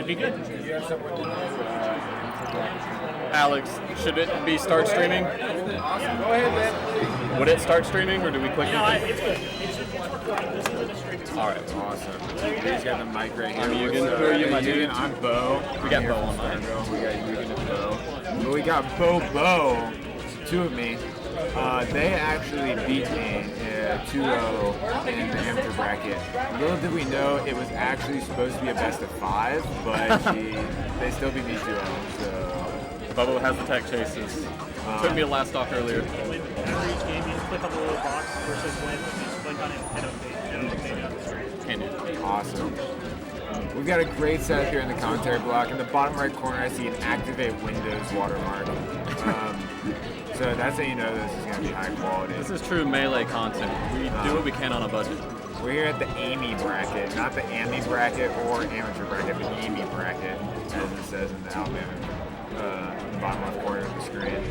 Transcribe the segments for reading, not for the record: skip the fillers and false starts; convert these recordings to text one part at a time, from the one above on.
Should be good. Alex, should it be start streaming? Go ahead, man. Would it start streaming, or do we click? It's good. It's recording. This isn't a streaming. All right. Awesome. He's got the mic right here. I'm Eugen. Who are you, my dude? I'm Bo. We got Bo on mine. We got Eugen and Bo. But we got Bo. Two of me. They actually beat me 2-0 in the amateur bracket. Little did we know it was actually supposed to be a best of 5, but they still beat me 2-0. So Bubba has the tech chases. Took me a last stock earlier. Whenever each game, you just click on the little box versus when you just click on it and update on the screen. Can do. awesome. We've got a great setup here in the commentary block. In the bottom right corner, I see an Activate Windows watermark. So that's how you know this is going to be high quality. This is true Melee content. We do what we can on a budget. We're here at the AMI bracket, not the AMI bracket or amateur bracket, but the AMI bracket, as it says in the bottom left corner of the screen.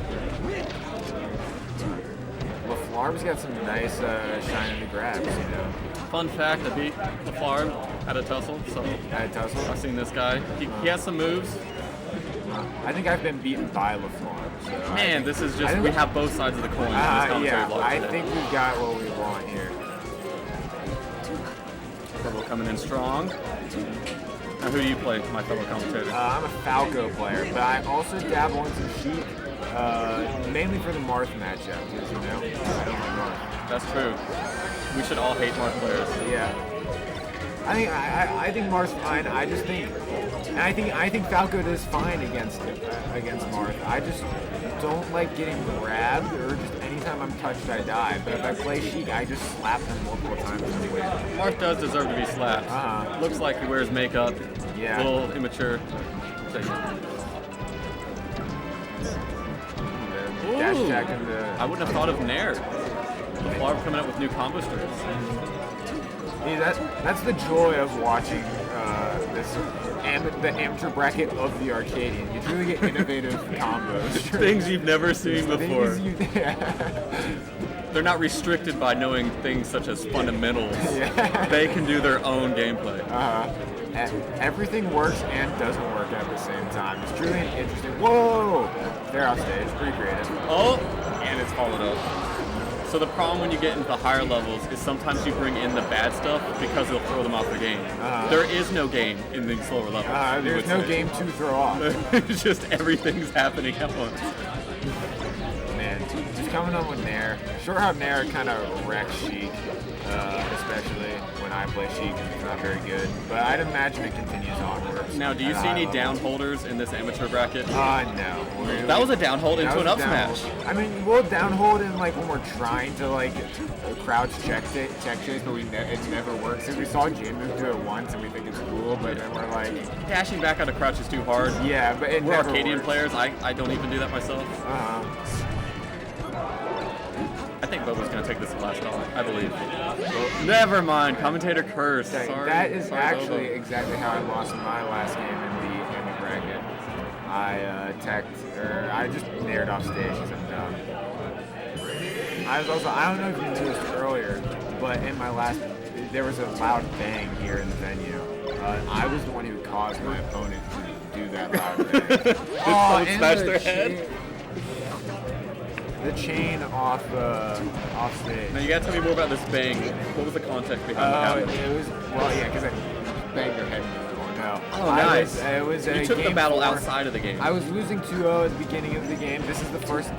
LaFlarbe's got some nice shine in the grabs, you know. Fun fact, I beat LaFlarbe at a tussle, so At a tussle? I've seen this guy. He has some moves. I think I've been beaten by LaFlarbe. So Man, this is just, we have both sides of the coin in this commentary block I today. think we've got what we want here. Double coming in strong. Now who do you play, my fellow commentator? I'm a Falco player, but I also dabble in some Sheik, mainly for the Marth matchup, because, you know, I don't like Marth. That's true. We should all hate Marth players. Yeah. I think Marth's fine. I just think, and I think Falco does fine against Marth. I just don't like getting grabbed, or just anytime I'm touched, I die. But if I play Sheik, I just slap him multiple times anyway. Marth does deserve to be slapped. Looks like he wears makeup. Yeah. A little immature. Take it. Dash Ooh. attack in the. I wouldn't have thought of Nair. LaFlarbe coming up with new combo strips. Yeah, that's the joy of watching the amateur bracket of the Arcadian. You truly get innovative combos. Things you've never seen before. Yeah. They're not restricted by knowing things such as fundamentals. Yeah. They can do their own gameplay. Everything works and doesn't work at the same time. It's truly an interesting. Whoa! They're off stage. Pretty creative. Oh, and it's followed up. So the problem when you get into the higher levels is sometimes you bring in the bad stuff because it'll throw them off the game. There is no game in the slower levels. There's no game to throw off. It's just everything's happening at once. Man, just coming on with Nair. Sure how Nair kind of wrecks Sheik, especially when I play Sheik. It's not very good. But I'd imagine it continues onwards. Now, do you see any down holders in this amateur bracket? No. That was a down hold into an up down smash. hold. I mean, we'll down hold in like when we're trying to like crouch check chase, but it never works. And we saw J-Move do it once, and we think it's cool, but then we're like Dashing back out of crouch is too hard. yeah, but it We're never Arcadian works. players. I don't even do that myself. I think Bobo's going to take this last call, I believe. Never mind. Commentator curse. Sorry. That is Sorry, actually Bobo. exactly how I lost my last game in the bracket. I just nared off stage because I'm dumb. I don't know if you noticed earlier, but in my last, there was a loud bang here in the venue. I was the one who caused my opponent to do that loud bang. Someone smashed their head? The chain off stage. Now you gotta tell me more about this bang. What was the context behind It that? was, because I banged their head into the corner. No. Oh, nice. It was a You took the game battle 4. outside of the game. I was losing 2-0 at the beginning of the game. This is the first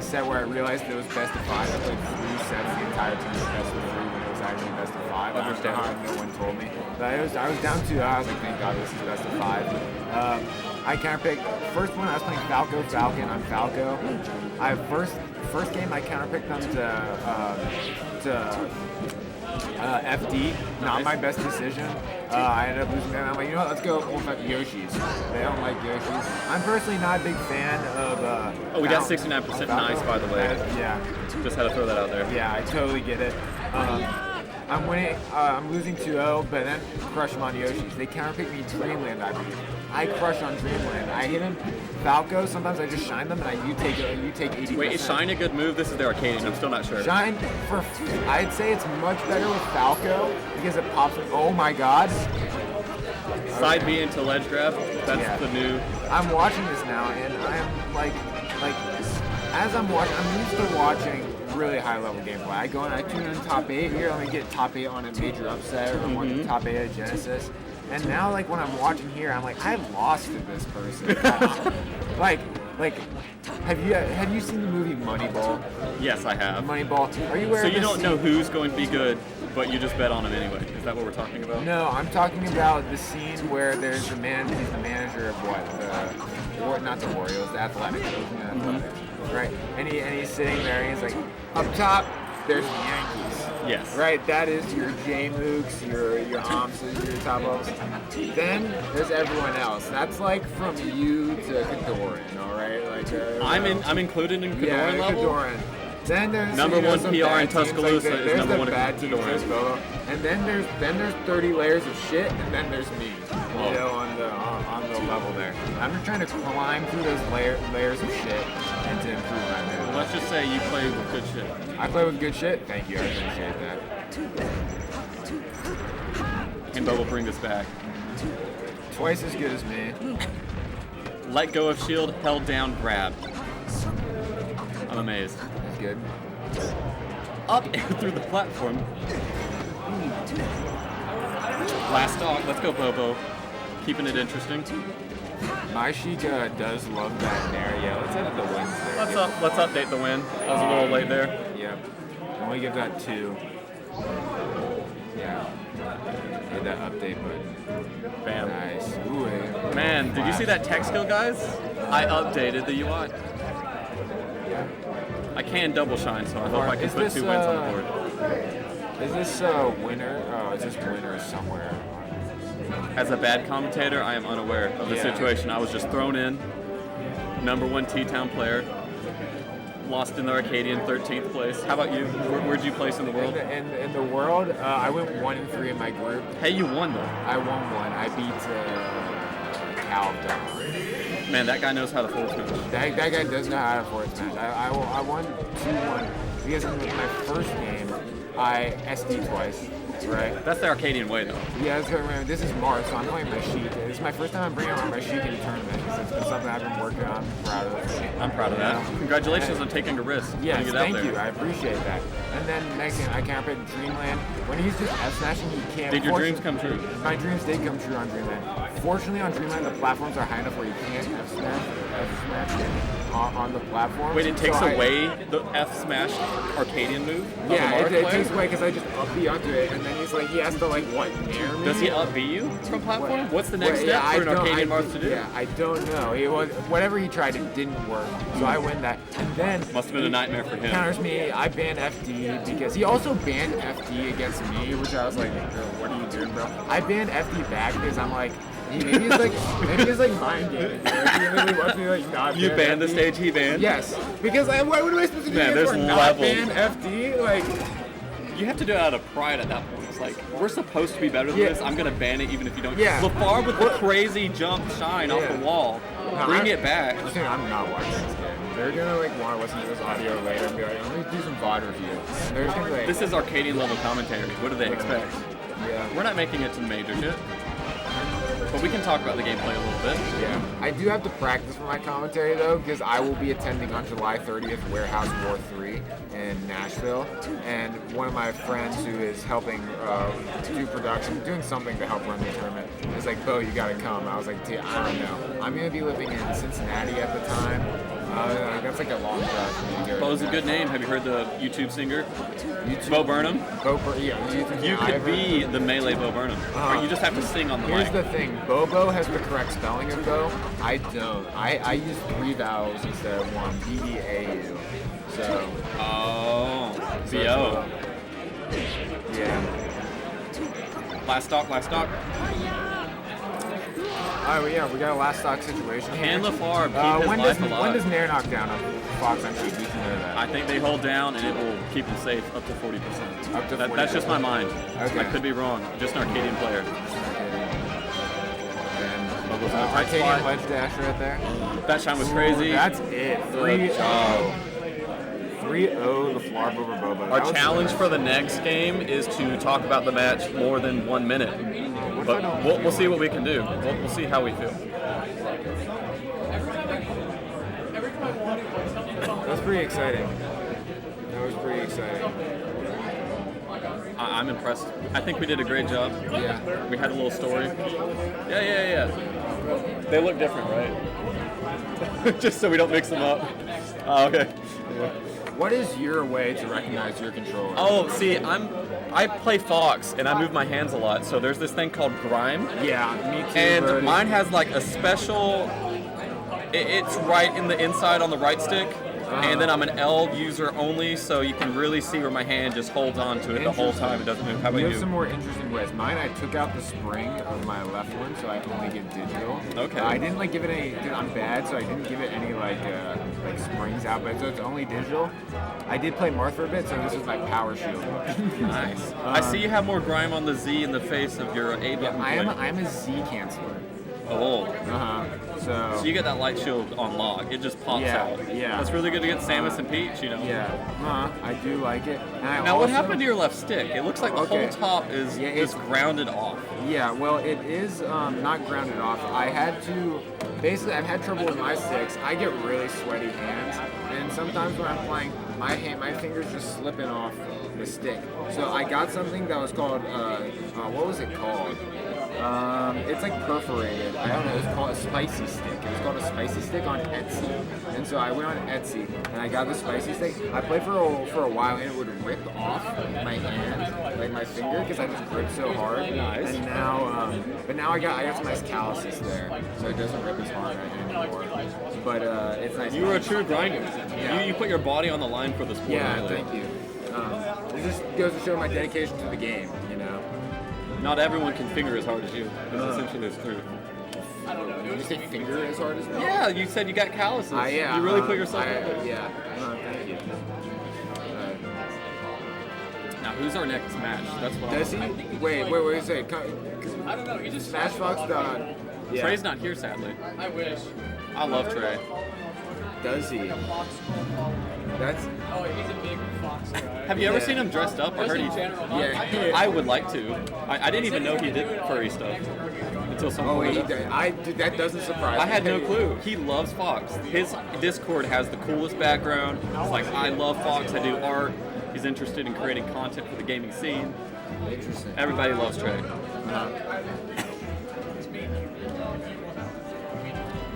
set where I realized it was best of 5. I played 3 sets the entire time was best of 3 when it was actually best of 5. Understandable. No one told me. But I was down 2-0. I was like, thank God this is best of 5. I counterpicked. First one I was playing Falco Falcon on Falco. First game I counterpicked them to FD. Not my best decision. I ended up losing them. I'm like, you know what? Let's go with Yoshi's. They don't like Yoshi's. I'm personally not a big fan of. We got 69% nice, by the way. Yeah. Just had to throw that out there. Yeah, I totally get it. I'm winning. I'm losing 2-0, but then crush them on Yoshi's. They counterpick me Dreamland, I believe. I crush on Dreamland. I hit him Falco. Sometimes I just shine them, and you take 80%. Wait, is Shine a good move? This is the Arcadian. I'm still not sure. Shine I'd say it's much better with Falco because it pops. Oh my God! Side B into ledge grab. That's the new. I'm watching this now, and I'm like, as I'm watching, I'm used to watching really high level gameplay. I go and I tune in top 8 here, let me get top 8 on a major upset or one top 8 at Genesis. And now, like, when I'm watching here, I'm like, I lost to this person. like, have you seen the movie Moneyball? Yes, I have. Moneyball. Are you aware So of you this don't know scene? who's going to be good, but you just bet on him anyway. Is that what we're talking about? No, I'm talking about the scene where there's the man, he's the manager of what? Not the Orioles, the Athletics. Right? And he's sitting there and he's like, up top, there's the Yankees. Yes. Right, that is your J Mooks, your Omses, your top levels. Then there's everyone else. That's like from you to Kadoran, all right? Like I'm included in Kadoran yeah, level. Kadoran. Then there's Number one some PR in bad teams, Tuscaloosa is there's number the one in bad teams, Kadoran. there's Bobo. And then there's 30 layers of shit, and then there's me. Whoa. You know, on the level there. I'm just trying to climb through those layers of shit and to improve my move. Let's just say you play with good shit. I play with good shit. Thank you. I appreciate that. And Bo will bring this back. Twice as good as me. Let go of shield, held down, grab. I'm amazed. That's good. Up and through the platform. Last stock. Let's go, Bobo. Keeping it interesting. My Sheikah does love that Nair. Yeah, let's edit the wins there. Let's update the win. I was a little late there. Yep. Only give that 2. Yeah. Hit that update button. Bam. Nice. Ooh, Man, did you see that tech skill, guys? I updated the UI. Yeah. I can double shine, so I hope I can put 2 wins on the board. Is this winner? Oh, is this winner somewhere? As a bad commentator, I am unaware of the situation. I was just thrown in. Number 1 T-Town player. Lost in the Arcadian, 13th place. How about you? Where'd you place in the world? In the world, I went 1-3 in my group. Hey, you won though. I won one. I beat Calvin. Man, that guy knows how to force match. That guy does know how to force match. I won 2-1 because in my first game, I SD twice. Right. That's the Arcadian way, though. Yeah, that's good. This is March, so I'm playing my Sheik. This is my first time I'm bringing out my Sheik in a tournament. It's been something I've been working on. I'm proud of it. I'm proud of that. Congratulations on taking a risk. Yes, Putting it thank out there. you. I appreciate that. And then next game, I can't pick Dreamland. When he's just F-smashing, he can't. Did your dreams come true? My dreams did come true on Dreamland. Fortunately, on Dreamland, the platforms are high enough where you can't F-smash on the platform. Wait, it takes away the F-smash Arcadian move? Yeah, it takes away because I just up B onto it, and then he's like, he has to like, what, nair me? Does he up B you from platform? What's the next step for an Arcadian Marth to do? Yeah, I don't know. Whatever he tried, it didn't work. So I win that. And then Must have been a nightmare for him. Counters me. I ban FD because he also banned FD against me, which I was like, what are you doing, bro? I banned FD back because I'm like, maybe he's like mind gaming. He really wants me to like not. You banned the stage he banned? Yes, because what am I supposed to do? Man, there's not levels. ban FD? Like, you have to do it out of pride at that point. It's like, we're supposed to be better than this. I'm going to ban it even if you don't. Yeah. LaFar with the crazy jump shine off the wall. Bring it back. I'm not watching this game. They're gonna like want to listen to this audio later and be like, let me do some VOD review. And they're just gonna be like, This is Arcadian level commentary. What do they expect? yeah. We're not making it to majors yet. But we can talk about the gameplay a little bit. Yeah, I do have to practice for my commentary though, because I will be attending on July 30th Warehouse War 3 in Nashville, and one of my friends who is helping do production, doing something to help run the tournament, is like, Bo, you gotta come. I was like, I don't know. I'm gonna be living in Cincinnati at the time. That's like a long drive for me to go. Bo's a good name. Have you heard the YouTube singer? YouTube. Bo Burnham? YouTube. You could be the melee Bo Burnham. Or you just have to sing on the Here's mic. the thing, Bobo has the correct spelling of Bo. I don't. I use 3 vowels instead of 1. B-E-A-U. So. Oh. B-O. Yeah. Last stock. Alright, well, yeah, we got a last stock situation here. Can LaFar keep when his does life alive? when does Nair knock down a Fox on cheat? We can know that. I think they hold down and it will keep them safe up to 40%. Up to That's just my mind. Okay. I could be wrong. Just an Arcadian player. Bobo's in a tight Arcadian spot. ledge dash right there. That shine was crazy. That's it. 3-0. 3-0 the Flarb over Bobo. Our challenge for the next game is to talk about the match more than 1 minute. But we'll see what we can do. We'll see how we feel. That was pretty exciting. I'm impressed. I think we did a great job. Yeah. We had a little story. Yeah. They look different, right? Just so we don't mix them up. Oh, okay. Yeah. What is your way to recognize your controller? Oh, see, I play Fox and I move my hands a lot. So there's this thing called Grime. Yeah, me too. And Brody. mine has like a special. It's right in the inside on the right stick. And then I'm an L user only, so you can really see where my hand just holds on to it the whole time. It doesn't move. How about You you? have some more interesting ways. Mine, I took out the spring of my left one, so I only get digital. Okay. I didn't give it any. Dude, I'm bad, so I didn't give it any like springs out, but so it's only digital. I did play Marth for a bit, so this is my power shield. Nice. I see you have more grime on the Z in the face of your A button. I'm a Z canceller. Oh. So you get that light shield on lock. It just pops out. Yeah. That's really good against Samus and Peach, you know. Yeah. I do like it. And Now, what happened to your left stick? It looks like the whole top is it's grounded off. Yeah, well, it is not grounded off. I've had trouble with my sticks. I get really sweaty hands, and sometimes when I'm playing, my fingers just slipping off the stick. So I got something that was called, what was it called? It's like perforated. I don't know. It's called a spicy stick. It was called a spicy stick on Etsy. And so I went on Etsy and I got the spicy stick. I played for a while and it would rip off my hand, like my finger, because I just gripped so hard. Nice. And now, but now I got some nice calluses there, so it doesn't rip as hard anymore. But it's nice. You were a true grinder. Yeah. You put your body on the line for the sport. Yeah, really. thank you. It just goes to show my dedication to the game, you know. Not everyone can finger as hard as you. That's essentially the truth. Did you say finger as hard as me? Yeah, you said you got calluses. Yeah. You really put yourself out there. Yeah. Thank you. Now, who's our next match? That's what Does he? Wait, say. I don't know. He just Smash Fox. Yeah. Trey's not here, sadly. I wish. I love Trey. Does he? That's. Oh, he's a big Fox guy. Have you ever seen him dressed up? I heard he. Yeah. I would like to. I didn't even know he did furry stuff until someone. Oh, put he it up. does. That doesn't surprise me. I had no clue. He loves Fox. His Discord has the coolest background. It's like, I love Fox. I do art. He's interested in creating content for the gaming scene. Interesting. Everybody loves Trey.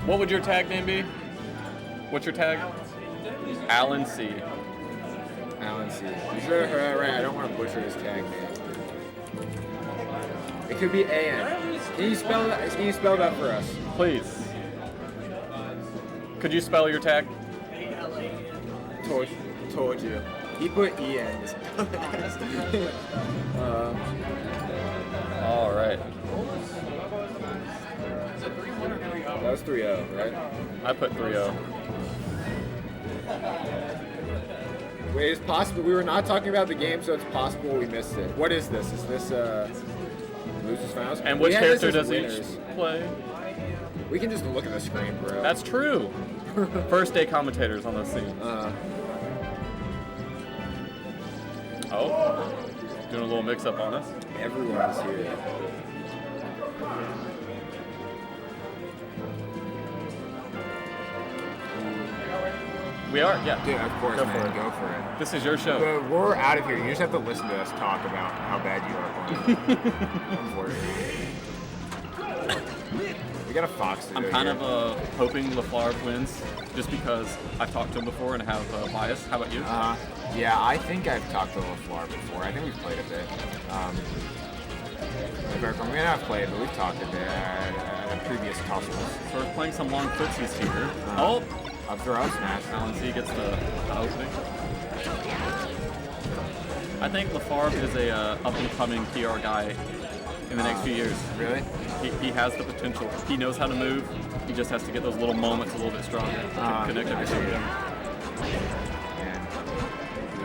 What would your tag name be? What's your tag? Alan C. Alan C. You sure? Right. I don't want to butcher his tag name. It could be AN. Can you spell that? Can you spell that for us? Please. Could you spell your tag? Told you. He put EN. All right. That was 3-0, right? I put 3-0. Wait, it's possible. We were not talking about the game, so it's possible we missed it. What is this? Is this Losers Finals? And which We had this character as does winners. each play? We can just look at the screen, bro. That's true. First day commentators on the scene. Oh, doing a little mix up on us. Everyone is here. We are, yeah. Dude, of course, Go man. for it. Go for it. This is your show. But we're out of here. You just have to listen to us talk about how bad you are playing. Unfortunately. We got a Fox to I'm do kind here. of hoping LaFleur wins, just because I've talked to him before and have bias. How about you? Yeah, I think I've talked to LaFleur before. I think we've played a bit. We may not have played, but we've talked a bit at previous tussles. So we're playing some long footsies here. Oh, Up throw, up smash. Alan Z gets the opening. I think LaFarbe is a up-and-coming PR guy in the next few years. Really? He has the potential. He knows how to move. He just has to get those little moments a little bit stronger to connect everything together.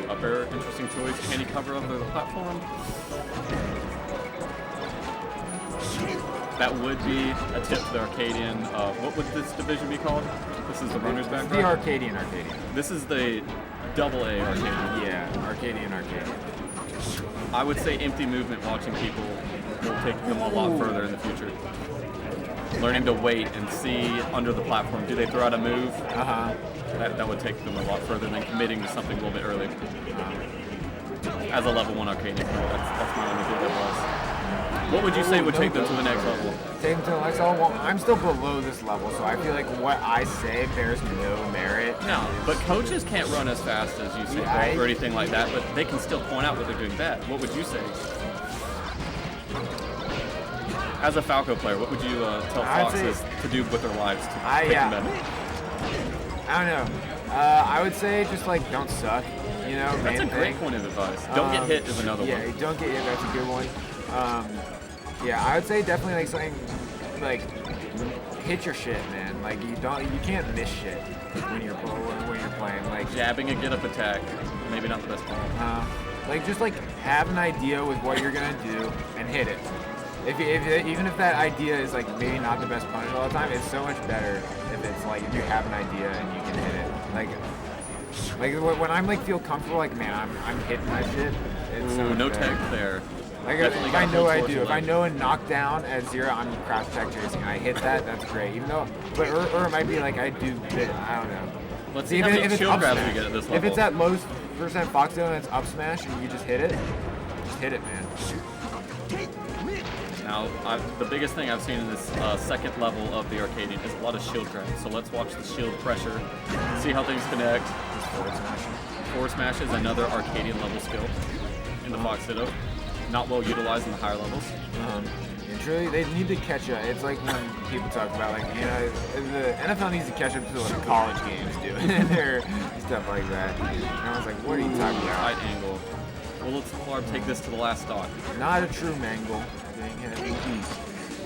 Up air, interesting choice. Can he cover under the platform? That would be a tip to the Arcadian. What would this division be called? This is the runner's background? The Arcadian. This is the double A Arcadian. Yeah, Arcadian. I would say empty movement, watching people will take them a lot further in the future. Learning to wait and see under the platform, do they throw out a move? That would take them a lot further than committing to something a little bit early. As a level 1 Arcadian player, that's my only good advice. What would you say would take them to the next level? Take them to the next level? Well, I'm still below this level, so I feel like what I say bears no merit. No, but coaches can't run as fast as you say or anything like that, but they can still point out what they're doing bad. What would you say? As a Falco player, what would you tell Foxes to do with their lives to make them better? I don't know. I would say just like don't suck. You know, that's a great point of advice. Don't get hit is another one. Yeah, don't get hit. That's a good one. Yeah, I would say definitely like something like hit your shit, man. Like you can't miss shit when you're playing. Like jabbing a get up attack, maybe not the best call. Like just like have an idea with what you're gonna do and hit it. Even if that idea is like maybe not the best punish all the time, it's so much better if it's like if you have an idea and you can hit it. Like when I'm like feel comfortable, like man, I'm hitting my shit. It's so no better. tech there. Like if I know I do, if I know a knockdown at 0, I'm crouch tech chasing. I hit that, that's great. Even though, or it might be like I do bit. I don't know. Let's see how many shield grabs we get at this level. If it's at low percent Fox zone and it's up smash and you just hit it, man. Now, the biggest thing I've seen in this second level of the Arcadian is a lot of shield grabs. So let's watch the shield pressure, see how things connect. Forward smash is another Arcadian level skill in the Fox Ditto. Not well utilized in the higher levels. It's really, they need to catch up. It's like when people talk about like, you know, the NFL needs to catch up to what the college games do and their stuff like that. And I was like, what are you talking about? Right angle. Well, let's Flarb take this to the last stock. Not a true mangle.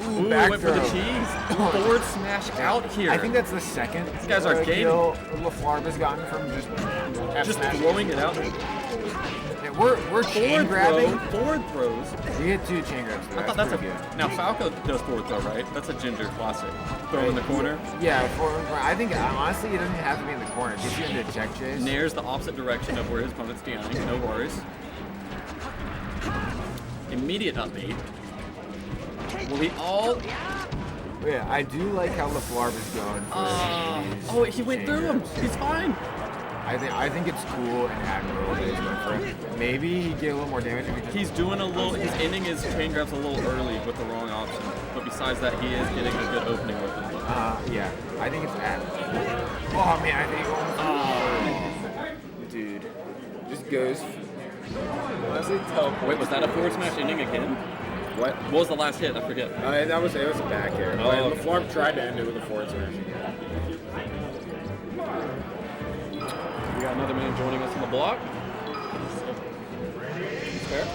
Ooh, back went throw. for the cheese. Forward smash out here. I think that's the second. These guys are gaming. LaFlarb has gotten from just throwing it out. We're chain grabbing. Forward throws. We get 2 chain grabs. I thought that's good. Now Falco does forward throw, right? That's a Ginger classic. Throw in the corner. Yeah, I think honestly it doesn't have to be in the corner. It gets you into check chase. Nair's the opposite direction of where his opponent's DMing. No worries. Immediate upbeat. Will he all? Yeah, I do like how LaFlarb is going. He went through him. He's fine. I think it's cool and admirable that he's going for it. Maybe he'd get a little more damage if he just... He's doing he's ending his chain grabs a little early with the wrong option. But besides that, he is getting a good opening with it. Yeah, I think it's admirable. Oh man, I think dude, just goes... Wait, was that a forward smash ending again? What? What was the last hit? I forget. It was a back air. Oh. LaFlarb tried to end it with a forward smash. We got another man joining us on the block. Fair.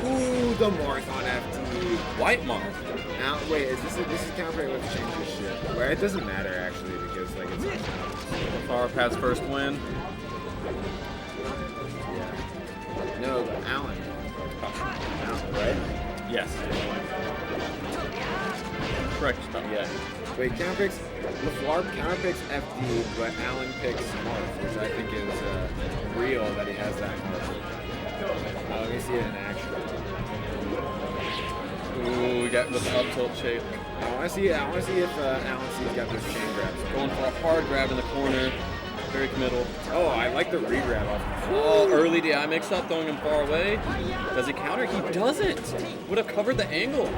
Ooh, the Marth on FT. White Marth. Now, wait, this is counter let's change this shit. Well, it doesn't matter actually because like it's Farpad's first win. Yeah. No, Allen. Allen, right? Yes. Correct stuff. Yeah. Wait, counterpicks. LaFlarb counterpicks FD, but Allen picks Marth, which I think is real that he has that Marth. Let me see it in action. Ooh, we got with the up tilt shape. I want to see if Allen C's got those chain grabs. Going for a hard grab in the corner. Very committal. Oh, I like the re-grab off. Oh, early DI mix up, throwing him far away. Does he counter? He doesn't. Would have covered the angle.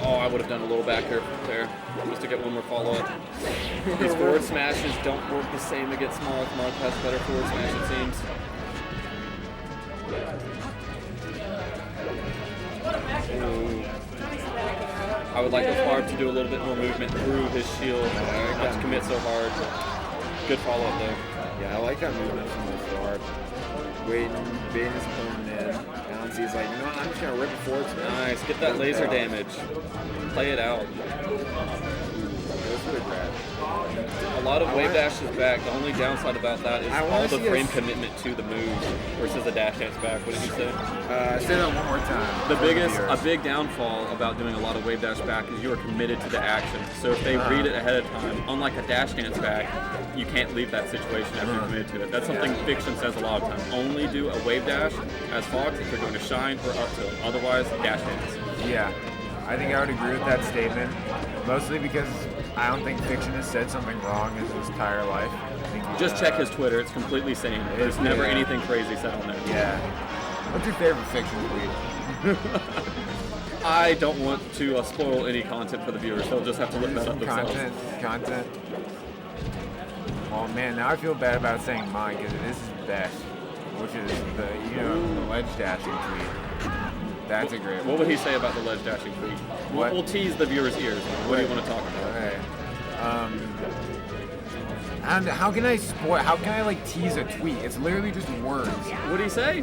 Oh, I would have done a little back there just to get one more follow-up. His forward smashes don't work the same against Marth. Marth has better forward smash, it seems. Ooh. I would like LaFlarb to do a little bit more movement through his shield, not to commit so hard. Good follow-up there. Yeah, I like that movement from LaFlarb. Waiting, baiting his opponent in. Allen C's like, you know what, I'm just going to rip it forward. Nice, get that laser damage. Play it out. Goes switch grab. A lot of wave dashes back. The only downside about that is I wanna all the see frame us- commitment to the move versus the dash dance back. What did you say? Say that one more time. The for biggest, viewers. a big downfall about doing a lot of wave dash back is you are committed to the action. So if they read it ahead of time, unlike a dash dance back, you can't leave that situation after you're committed to it. That's something Fiction says a lot of times. Only do a wave dash as Fox if you're going to shine or up tilt. Otherwise, dash dance. Yeah, I think I would agree with that statement, mostly because I don't think Fiction has said something wrong his entire life. I think he's, Just check his Twitter. It's completely sane. There's never anything crazy said on there. Yeah. What's your favorite Fiction tweet? I don't want to spoil any content for the viewers. They'll just have to look that up themselves. Content. Oh man, now I feel bad about saying mine because this is best, which is the ledge dashing tweet. That's a great one. What would he say about the ledge dashing tweet? What? We'll tease the viewers' ears. What do you want to talk about? Okay. And how can I spoil? How can I like tease a tweet? It's literally just words. What do you say?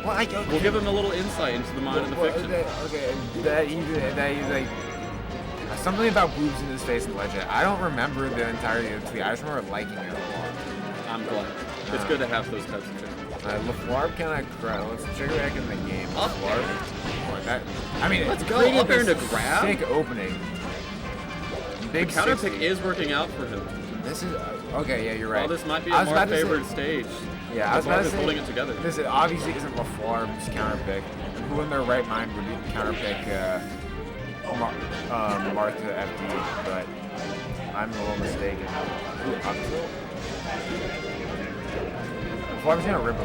Well, We'll give him a little insight into the mind of the fiction. That he's like something about boobs in his face and legend. I don't remember the entirety of the tweet. I just remember liking it a lot. I'm glad. It's good to have those types of things. LaFlarb kind of crowd. Let's check it back in the game. Up LaFlarb. Let's go up there into grab. Sick opening. Big The counter 60. pick is working out for him. This is okay. Yeah, you're right. Well, this might be I a was more about to say- favored stage. Yeah, I was about to is say, holding it together. This obviously isn't LaFlarb's counter pick. Who in their right mind would counter pick Martha FD? But I'm a little mistaken. Ooh, up tilt? LaFlarb's gonna rip a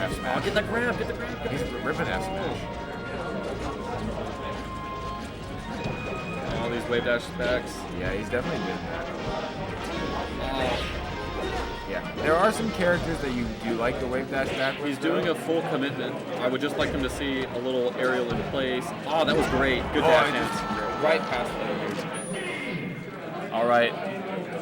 F smash. Get the grab. Get the grab. He's ripping F smash. All these wave dash backs. Yeah, he's definitely doing that. Oh, Yeah, there are some characters that you do like the wave dash back with. he's doing a full commitment. I would just like him to see a little aerial in place. Oh, that was great. Good dash dance. Right past that. All right.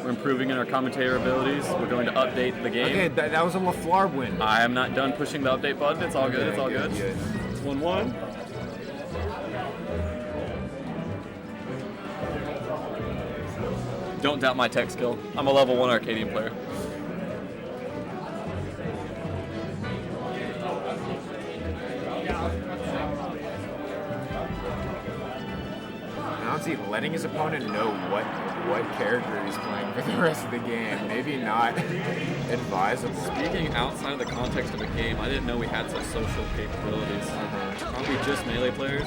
We're improving in our commentator abilities. We're going to update the game. Okay, that was a LaFlarb win. I am not done pushing the update button. It's all good. It's all good. Good. It's 1-1. Don't doubt my tech skill. I'm a level 1 Arcadian player. Honestly, letting his opponent know what character he's playing for the rest of the game, maybe not advisable. Speaking outside of the context of a game, I didn't know we had such social capabilities. Aren't we just melee players?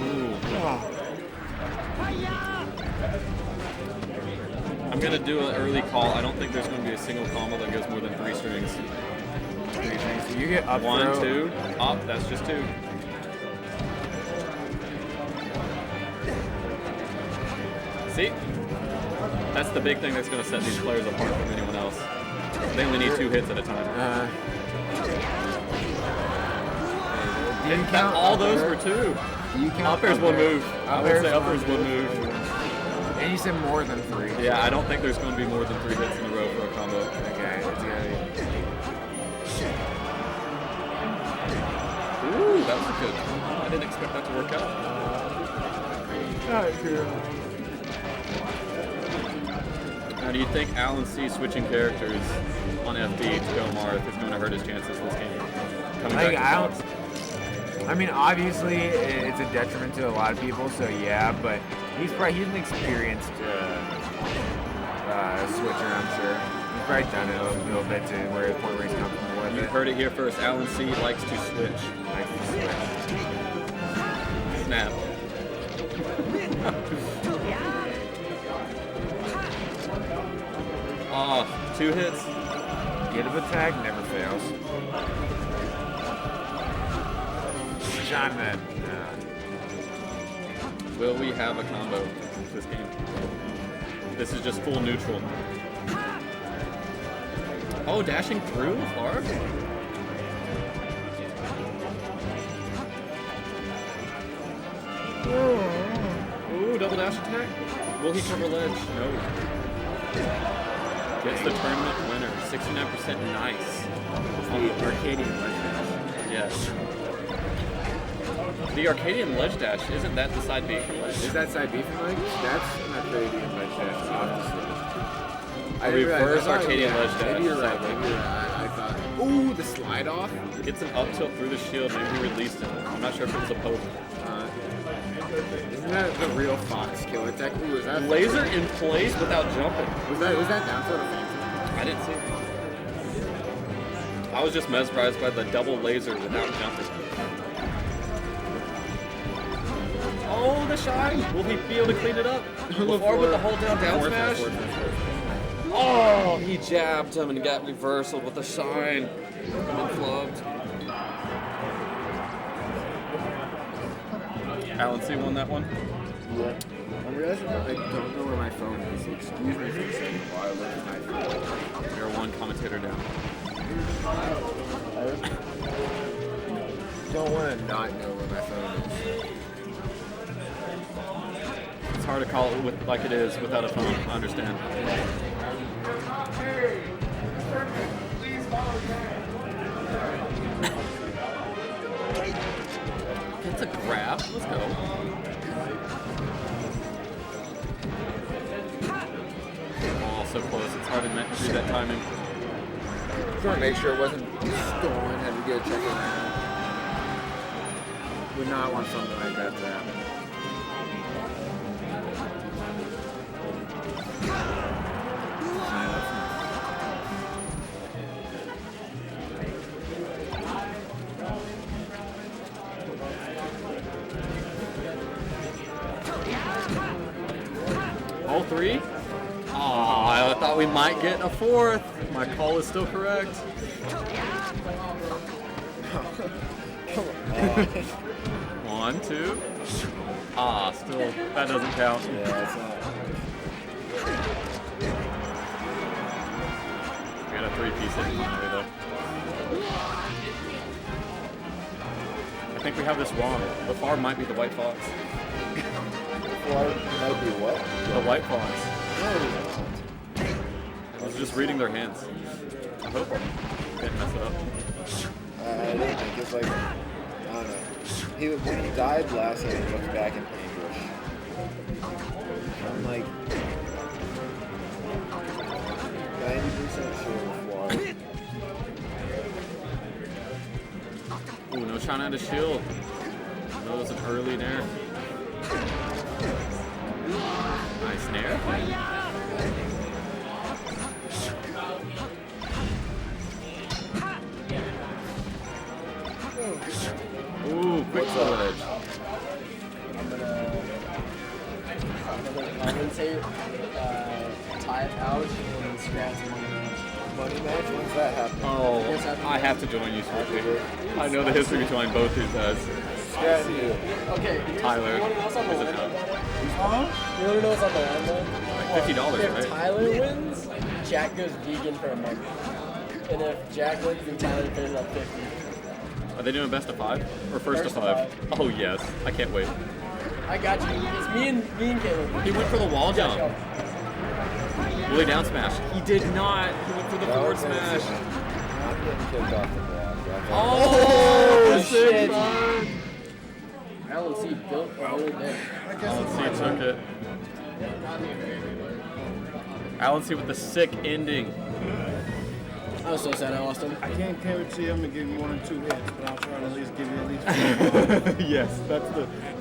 Ooh. I'm gonna do an early call. I don't think there's gonna be a single combo that goes more than 3 strings. So you get up 1, throw. 2, up. That's just 2. See? That's the big thing that's going to set these players apart from anyone else. They only need 2 hits at a time. Do you count All those upper? were 2. Do you count Up air's one move. I would say up air's one one move. And you said more than 3. Yeah, I don't think there's going to be more than 3 hits in a row for a combo. Okay, let's go. Ooh, that was good. I didn't expect that to work out. Now, do you think Alan C switching characters on FD to go Marth is going to hurt his chances this game? Coming back to I Fox? don't. I mean, obviously, it's a detriment to a lot of people, so yeah. But he's an experienced switcher, I'm sure. He's probably done it a little bit to where the point where he's comfortable with You it. heard it here first. Alan C likes to switch. Likes to switch. Snap. Oh, 2 hits. Get of attack never fails. John then. Will we have a combo this game? This is just full neutral. Oh, dashing through Larv? Ooh, double dash attack. Will he cover ledge? No. Gets the tournament winner. 69% nice. The Arcadian legend. Yes. The Arcadian ledge dash, isn't that the side B from ledge? Is that side B from ledge? That's an Arcadian ledge dash, obviously. A reverse Arcadian ledge dash. Maybe you're right. Maybe you're right. I thought. Ooh, the slide off. Gets an up tilt through the shield, maybe he released it. I'm not sure if it was a poke. Isn't that the real Fox killer tech? Ooh, is that Laser in place without jumping. Was that down for the fancy? I didn't see it. I was just mesmerized by the double laser without jumping. Oh, the shine! Will he be able to clean it up? Or with the hold down smash? Oh, he jabbed him and got reversal with the shine. And flubbed. Alan C won that one. Yeah. I'm realizing I don't know where my phone is. Excuse me for a second while I look at my phone. You're one commentator down. I don't want to not know where my phone is. It's hard to call it like it is without a phone. I understand. It's a grab. Let's go. Oh, so close. It's hard to read that timing. Just want to make sure it wasn't stolen. Had to go check it out. Would not want something like that to happen. All three? Oh, I thought we might get a fourth. My call is still correct. One, two. Ah, still, that doesn't count. Yeah, it's not. We got a three-piece hit though. I think we have this wrong. The far might be the White Fox. Might be what? The White Fox. I was just reading their hands. I hope I didn't mess it up. I don't think it's like, I don't know. When he died last time, he looked back in anguish. I'm like 90% sure of Ooh, no shine out of shield. That was an early nair. Nice nair. Ooh, quick ledge. I'm gonna say tie it out and then scratch money match. When's that happen? Oh, I have to join you, Swifty. I know the history between both these guys. Scratch you. Okay, Tyler. you wanna know what's on the Is it line? done? You wanna know what's on the line though? Like $50, If right? Tyler wins, Jack goes vegan for a month. And if Jack wins, then Tyler pays up 50. Are they doing best of 5 or first to First to 5? five. Oh yes, I can't wait. I got you. It's me and Caleb. He went for the wall Yeah, jump. Will he down smash? He did not. He went for the forward smash. I'm getting kicked off the block. Oh, shit. sick run. Alan C built a whole day. Alan C took it. Alan C with the sick ending. I was so sad I lost him. I can't guarantee I'm gonna give you 1 or 2 hits, but I'll try to at least give you at least 4. Yes,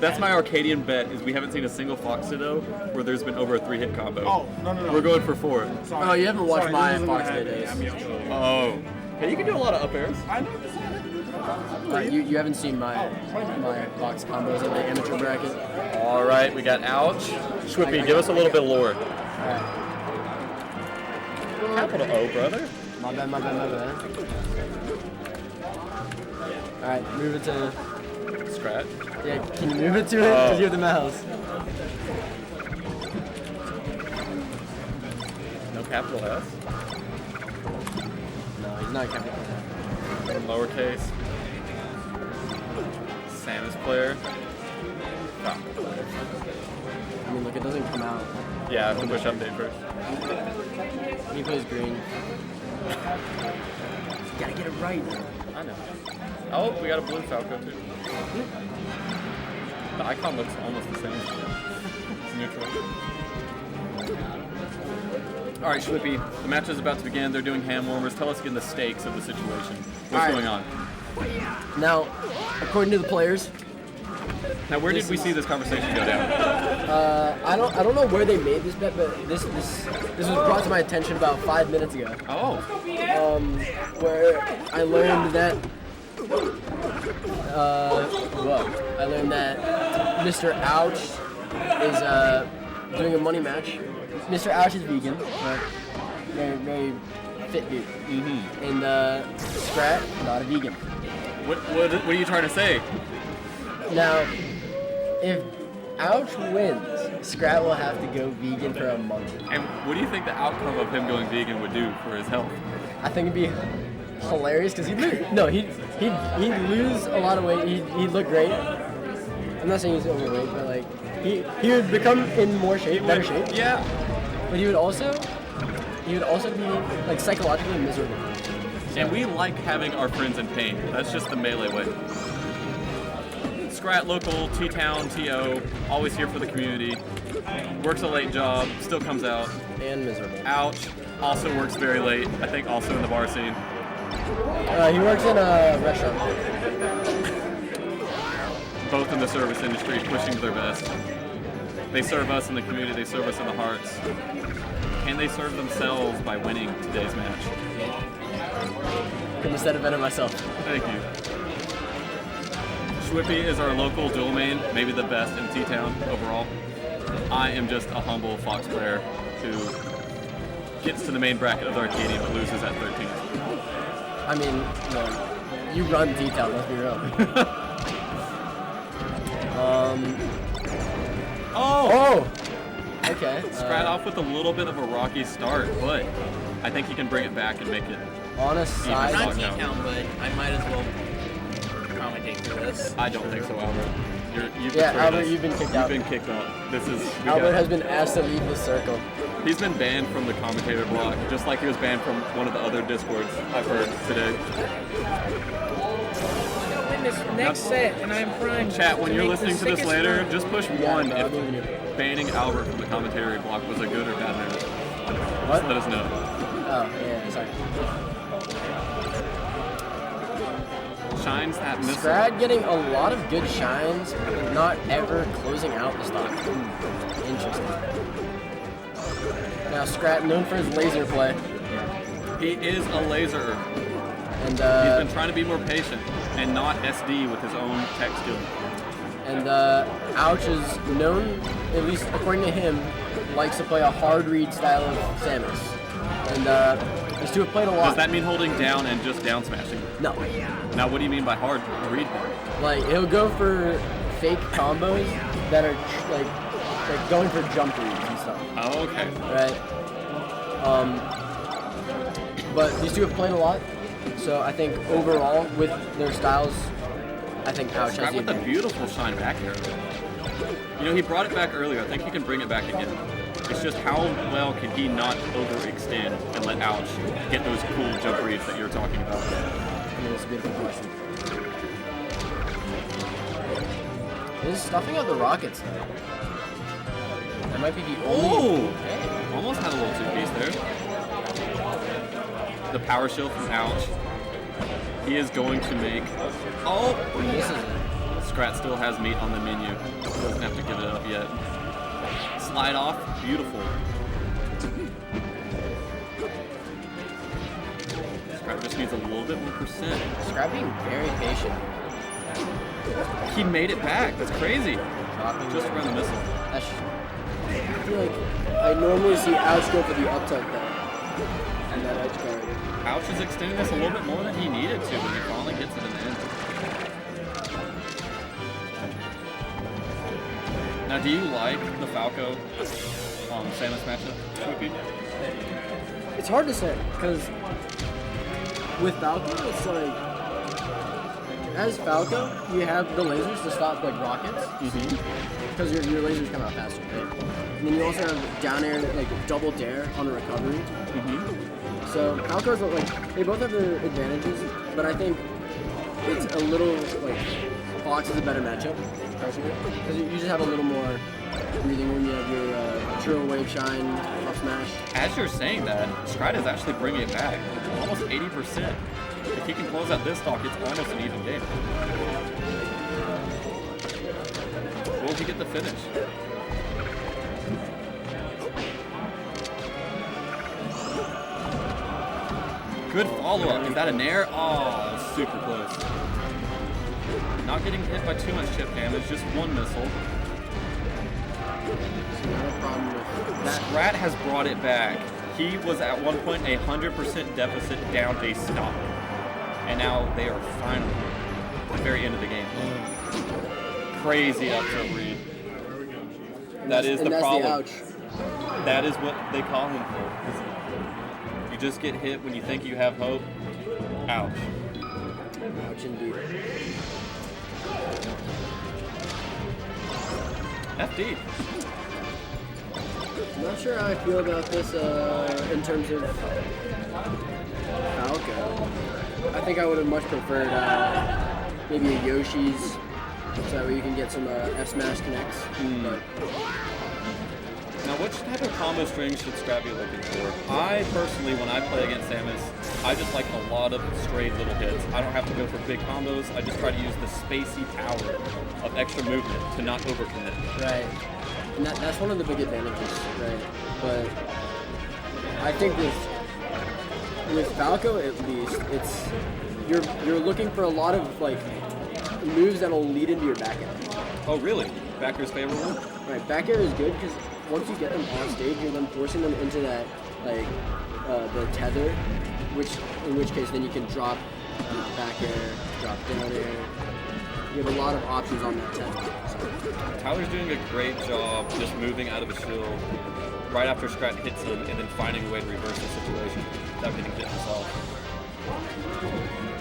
that's my Arcadian bet. Is we haven't seen a single Fox Ditto where there's been over a 3-hit combo. Oh, no. We're going for 4. Sorry. Oh, you haven't watched Sorry, my this isn't Fox gonna Day happen. days. I mean, Oh. Hey, you can do a lot of up airs. I know this is You haven't seen my box combos in the amateur bracket. All right, we got ouch. Schwippy, give us a little bit of lore. Alright. Capital O, brother. My bad. Alright, move it to... Scratch. Yeah, can you move it to it? Because you have the mouse. No capital S. No, he's not capital. Lowercase. Samus player. Oh. I mean, look, it doesn't come out. Yeah, I have to push update first. He plays green. Gotta get it right. I know. Oh, we got a blue Falco too. The icon looks almost the same. It's neutral. All right, Schwippy, the match is about to begin. They're doing hand warmers. Tell us again the stakes of the situation. What's going on? Now, according to the players, Now, where did we see this conversation go down? I don't know where they made this bet, but this was brought to my attention about 5 minutes ago. Oh, Where I learned that Mr. Ouch is doing a money match. Mr. Ouch is vegan, but very fit dude. mm-hmm. And Scrat, not a vegan. What are you trying to say? Now, if Ouch wins, Scrat will have to go vegan for a month. And what do you think the outcome of him going vegan would do for his health? I think it'd be hilarious because he'd lose a lot of weight. He'd look great. I'm not saying he's overweight, but like he would become in more shape, better shape. Yeah. But he would also be like psychologically miserable. And we like having our friends in pain. That's just the Melee way. Scrat local, T-Town, TO, always here for the community. Works a late job, still comes out. And miserable. Ouch. Also works very late. I think also in the bar scene. He works in a restaurant. Both in the service industry, pushing their best. They serve us in the community, they serve us in the hearts. And they serve themselves by winning today's match. Couldn't have said it better myself. Thank you. Schwippy is our local dual main, maybe the best in T-Town overall. I am just a humble Fox player who gets to the main bracket of the Arcadian but loses at 13th. I mean, you run T-Town, let's be real. Oh! Okay. Scrat off with a little bit of a rocky start, but I think he can bring it back and make it. On a Even side. so. Not T-Town, but I might as well probably take through this. I don't think so, Albert. You've Yeah, betrayed Albert, us. you've been kicked out. You've been kicked out. Albert has been asked to leave the circle. He's been banned from the commentator block, just like he was banned from one of the other Discords I've heard today. Win this next set, and I'm primed. Chat, when to you're make listening the to this sickest later, run. just push Yeah, 1 no, if I'm leaving you. banning Albert from the commentary block was a good or bad move. What? Let us know. Oh, yeah, sorry. Shines that missile. Scrat getting a lot of good shines, but not ever closing out the stock. Interesting. Now, Scrat, known for his laser play, He is a laser. and He's been trying to be more patient and not SD with his own tech skill. Ouch is known, at least according to him, likes to play a hard read style of Samus. And these two have played a lot. Does that mean holding down and just down smashing? No. Now, what do you mean by hard read hard? Like, he'll go for fake combos that are like going for jump reads and stuff. Oh, okay. Right? But these two have played a lot, so I think overall, with their styles, I think Ouch has Scrat the with a advantage. beautiful shine back here. You know, he brought it back earlier. I think he can bring it back again. It's just how well can he not overextend and let Ouch get those cool jump reads that you're talking about. I mean, it's a beautiful question. He's stuffing out the rockets, though. That might be the only... Oh! Almost had a little two-piece there. The power shield from Ouch. He is going to make... Oh! This is it. Scrat still has meat on the menu. Doesn't have to give it up yet. Slide off. Beautiful. Scrat just needs a little bit more percent. Scrap being very patient. He made it back. That's crazy. Dropping Just around the missile. That's, I feel like I normally see Ouch go for the up tilt though. And that edge guard. Ouch is extending this a little bit more than he needed to, but he finally gets it in the end. Now, do you like the Falco Samus matchup, Schwippy? It's hard to say, because with Falco, it's like, as Falco, you have the lasers to stop like rockets, because your lasers come out faster, right? And then you also have down air, like double dare on a recovery. So Falco's like they both have their advantages, but I think it's a little like Fox is a better matchup personally because you just have a little more breathing room. You have your True Wave Shine, Up Smash. As you're saying that, Scrat is actually bringing it back. Almost 80%. If he can close out this stock, it's almost an even game. Will he get the finish? Good follow-up. Is that an air? Oh, super close. Not getting hit by too much chip damage, just one missile. No problem with that. Scrat has brought it back. He was at one point 100% deficit down a stock. And now they are finally at the very end of the game. Crazy up tilt read. That is the problem. The ouch. That is what they call him for. You just get hit when you think you have hope. Ouch. Ouch indeed. FD. I'm not sure how I feel about this in terms of Falco. I think I would have much preferred maybe a Yoshi's, so that way you can get some F Smash connects. But now, which type of combo string should Scrap be looking for? I personally, when I play against Samus, I just like a lot of straight little hits. I don't have to go for big combos. I just try to use the spacey power of extra movement to not overcommit. right, and that's one of the big advantages, right? But I think with Falco at least, it's you're looking for a lot of like moves that'll lead into your back air. Oh, really? Backer's favorable? Right, back air is good because once you get them on stage, you're then forcing them into that like the tether, in which case then you can drop back air, drop down air. You have a lot of options on that tether. So. Tyler's doing a great job just moving out of a shield right after Scrat hits him and then finding a way to reverse the situation without getting hit himself.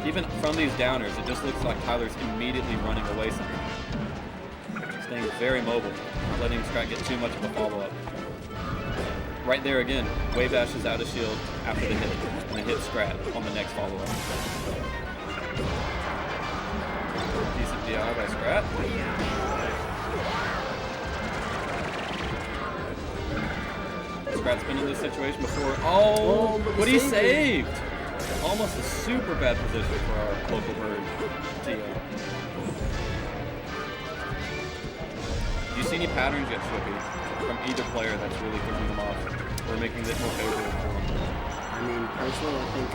Even from these downers, it just looks like Tyler's immediately running away somehow. Staying very mobile, not letting Scrat get too much of a follow-up. Right there again, wave dashes out of shield after the hit, and then hits Scrat on the next follow-up. Decent DI by Scrat. Scrat's been in this situation before. Oh, but he saved! Almost a super bad position for our local bird, Tio. Do you see any patterns yet, Swippy, from either player that's really throwing them off or making it more favorable for them? I mean, personally, I think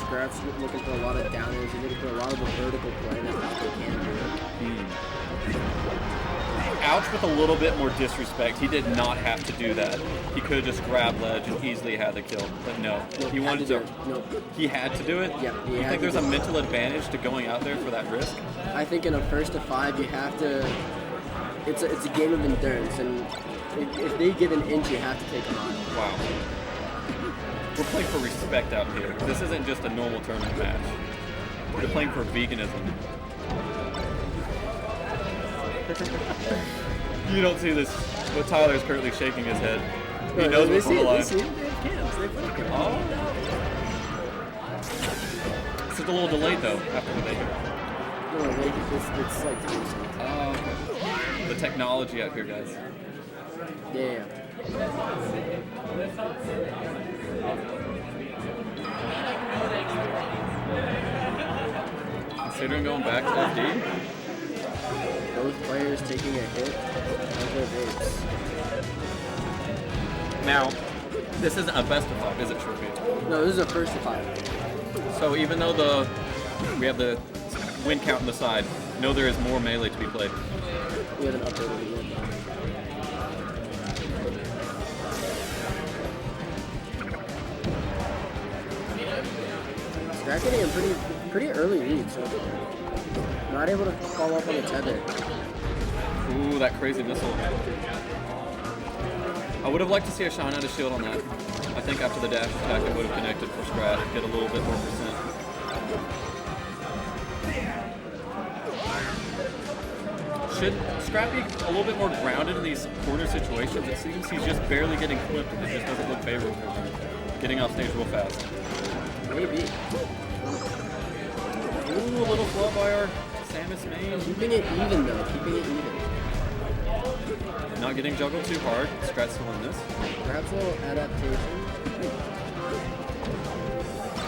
Scrat's looking for a lot of downers. He's looking for a lot of the vertical play that Falco can do. Ouch with a little bit more disrespect. He did not have to do that. He could have just grabbed ledge and easily had the kill, but no. He wanted to. No. He had to do it? Yeah, you think there's a mental advantage to going out there for that risk? I think in a first to 5, you have to. It's a game of endurance, and if they give an inch, you have to take them on. Wow. We're playing for respect out here. This isn't just a normal tournament match. We're playing for veganism. You don't see this, but Tyler's currently shaking his head. He knows what's on the line. They see it. They have cams. They play cams. Oh. It's just a little delayed though after the video. No, it's like time sync. Oh, okay. The technology out here, guys. Yeah. Considering going back to FD? Both players taking a hit of their vapes. Now, this isn't a best of 5, is it, Shortbeat? No, this is a first to 5. So even though we have the win count on the side, no, there is more melee to be played. We haven't updated it yet. Scratch getting a pretty early lead, so not able to follow up on the tether. Ooh, that crazy missile. I would have liked to see a shine out of shield on that. I think after the dash attack it would have connected for Scrat, get a little bit more percent. Should Scrat be a little bit more grounded in these corner situations? It seems he's just barely getting clipped and it just doesn't look favorable for him. getting off stage real fast. Maybe. Ooh, a little flow by our Samus main. Keeping it even though. Keeping it even. Not getting juggled too hard. Scrat's still in this. Perhaps a little adaptation.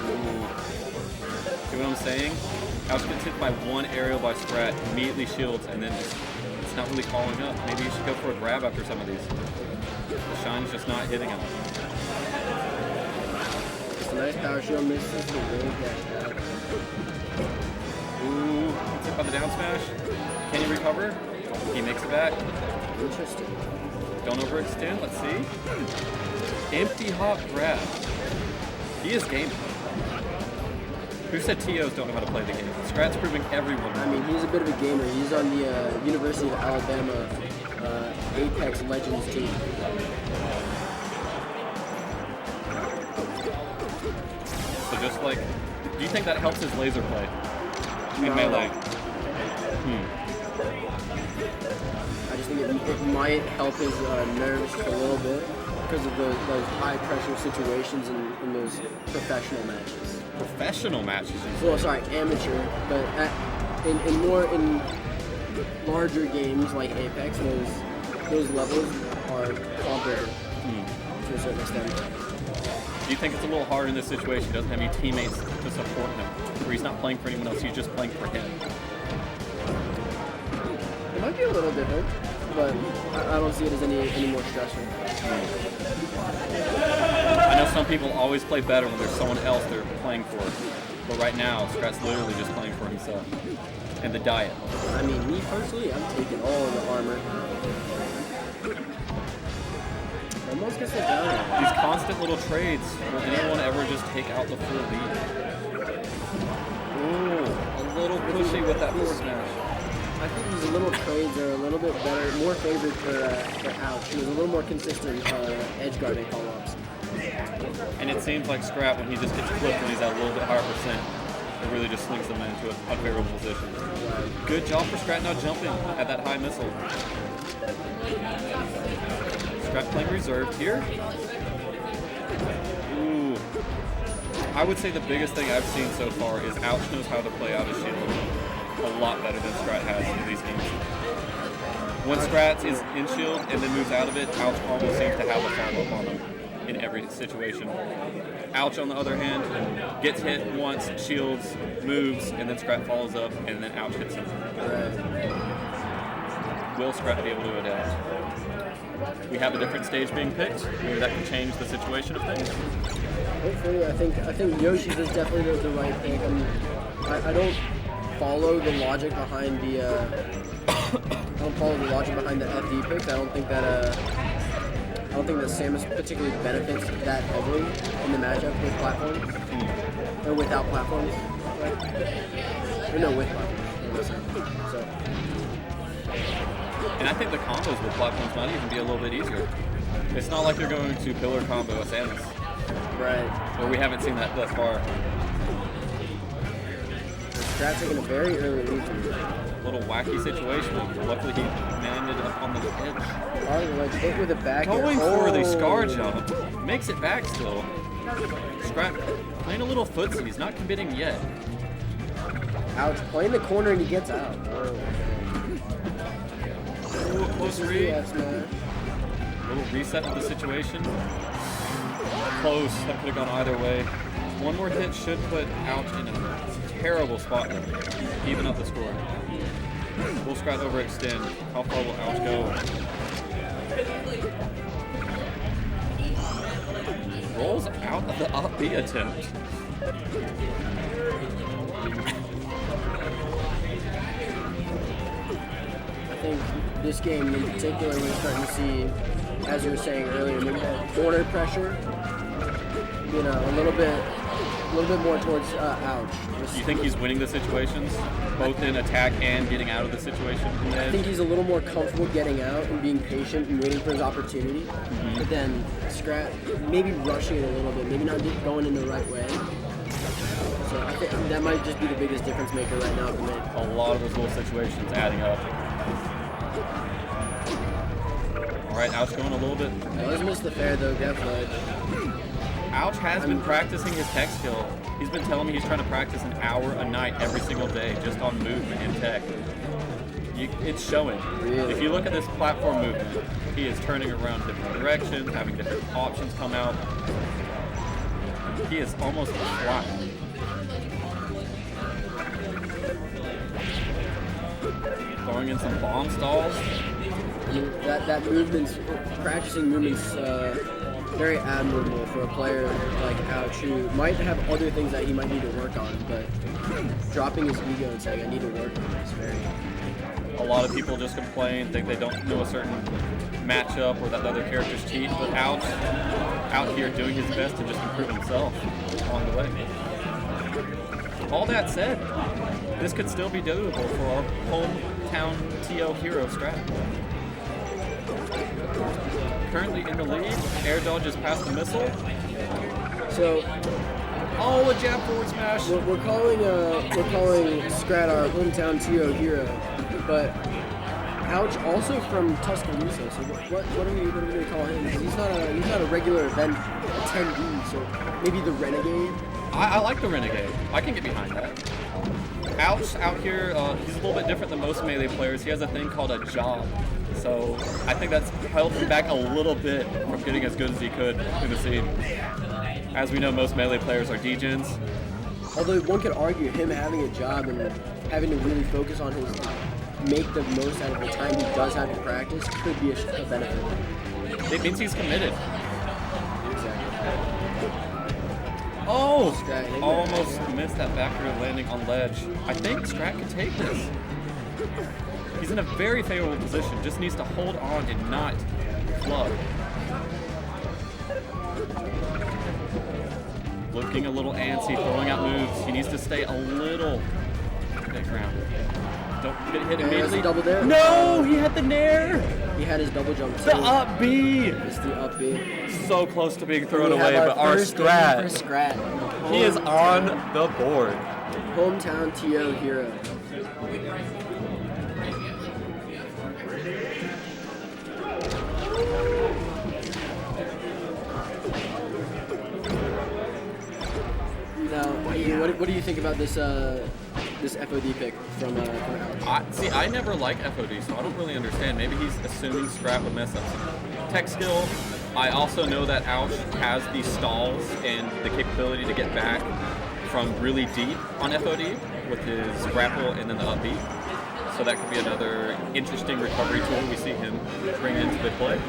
Ooh. See what I'm saying? Ouch gets hit by one aerial by Scrat, immediately shields, and then just it's not really calling up. Maybe you should go for a grab after some of these. The shine's just not hitting him. It's a nice power shield misses the really dash out. Ooh, gets hit by the down smash. Can he recover? He makes it back. Interesting. Don't overextend, let's see. Empty hop grab. He is game. Who said TOs don't know how to play the game? Scrat's proving everyone I wrong. mean, he's a bit of a gamer. He's on the University of Alabama Apex Legends team. So just like, do you think that helps his laser play in No. melee? I just think it might help his nerves a little bit because of those high pressure situations in those professional matches. Professional matches, you say? Well, sorry, amateur, but in larger games like Apex, those levels are comparable to a certain extent. Do you think it's a little hard in this situation? He doesn't have any teammates to support him, where he's not playing for anyone else, he's just playing for him. It might be a little different, but I don't see it as any more stressful. I know some people always play better when there's someone else they're playing for, but right now, Scrat's literally just playing for himself. And the diet. I mean, me personally, I'm taking all of the armor. Almost gets it down. These constant little trades, will anyone ever just take out the full lead? Ooh, a little pushy with that forward smash. I think these little trades are a little bit better, more favored for Ouch. He was a little more consistent edge guarding follow-ups. And it seems like Scrap, when he just gets flipped when he's at a little bit higher percent, it really just slings them into an unfavorable position. Good job for Scrat not jumping at that high missile. Scrat playing reserved here. Ooh. I would say the biggest thing I've seen so far is Ouch knows how to play out his shield a lot better than Scrat has in these games. When Scrat is in shield and then moves out of it, Ouch almost seems to have a follow-up on him in every situation. Ouch, on the other hand, gets hit once, shields, moves, and then Scrat follows up, and then Ouch hits him. Will Scrat be able to adapt? We have a different stage being picked. Maybe that can change the situation of things. Hopefully, I think Yoshi's is definitely the right pick. I don't follow the logic behind the FD picks. I don't think that Samus particularly benefits that heavily in the matchup with platforms or without platforms. Or no, with platforms. So. And I think the combos with platforms might even be a little bit easier. It's not like you're going to pillar combo with Samus. Right. But we haven't seen that thus far. Strat taking a very early lead. Little wacky situation. Luckily he landed up on the edge. Oh, like hit with a back. Going for the scar jump. Makes it back still. Scrap playing a little footsie. He's not committing yet. Ouch. Playing the corner and he gets out. Ooh, close read. Yes, man. Little reset of the situation. Close. That could have gone either way. One more hit should put Ouch in a terrible spot now. Even up the score. Will Scrat overextend? How far will Ouch go? Rolls out of the up B attempt. I think this game in particular, we're starting to see, as you were saying earlier, maybe that corner pressure, you know, a little bit more towards Ouch. Do you think he's winning the situations, both in attack and getting out of the situation? I think he's a little more comfortable getting out and being patient and waiting for his opportunity. But then Scrat maybe rushing it a little bit, maybe not going in the right way. So I think that might just be the biggest difference maker right now for me. A lot of those little situations adding up. All right, Ouch going a little bit. Let's miss the fair though, Get Fudge. Ouch has been practicing his tech skill. He's been telling me he's trying to practice an hour a night every single day just on movement and tech. It's showing. Really? If you look at this platform movement, he is turning around different directions, having different options come out. He is almost flat. Throwing in some bomb stalls. I mean, that movement's, practicing movement's very admirable for a player like Ouch, who might have other things that he might need to work on, but dropping his ego and saying, I need to work on this, very... A lot of people just complain, think they don't know a certain matchup or that the other characters cheat, but Ouch out here doing his best to just improve himself along the way. All that said, this could still be doable for our hometown TO hero Strat. Currently in the lead, air dodges past the missile. So, Oh, a jab forward smash. we're calling Scrat our hometown TO hero, but Ouch also from Tuscaloosa. So what are we going to call him? 'Cause he's not a regular event attendee. So maybe the Renegade. I like the Renegade. I can get behind that. Ouch out here, he's a little bit different than most melee players. He has a thing called a job. So I think that's held him back a little bit from getting as good as he could in the scene. As we know, most melee players are degens. Although one could argue him having a job and having to really focus on his make the most out of the time he does have to practice could be a benefit. It means he's committed. Oh! Strat, Almost missed that backdoor landing on ledge. I think Strat can take this. He's in a very favorable position, just needs to hold on and not flub. Looking a little antsy, throwing out moves. He needs to stay a little ground. Don't get hit immediately. Double dare. No, he had the nair. He had his double jump too. The up B. It's the up B. So close to being thrown We have away, but our first game Strat, for Scrat. he is on the board. Hometown TO hero. Now, what do you think about this this FOD pick from Alex? I never like FOD, so I don't really understand. Maybe he's assuming Scrap would mess up some tech skill. I also know that Ouch has the stalls and the capability to get back from really deep on FOD with his grapple and then the up B. So that could be another interesting recovery tool we see him bring into the play.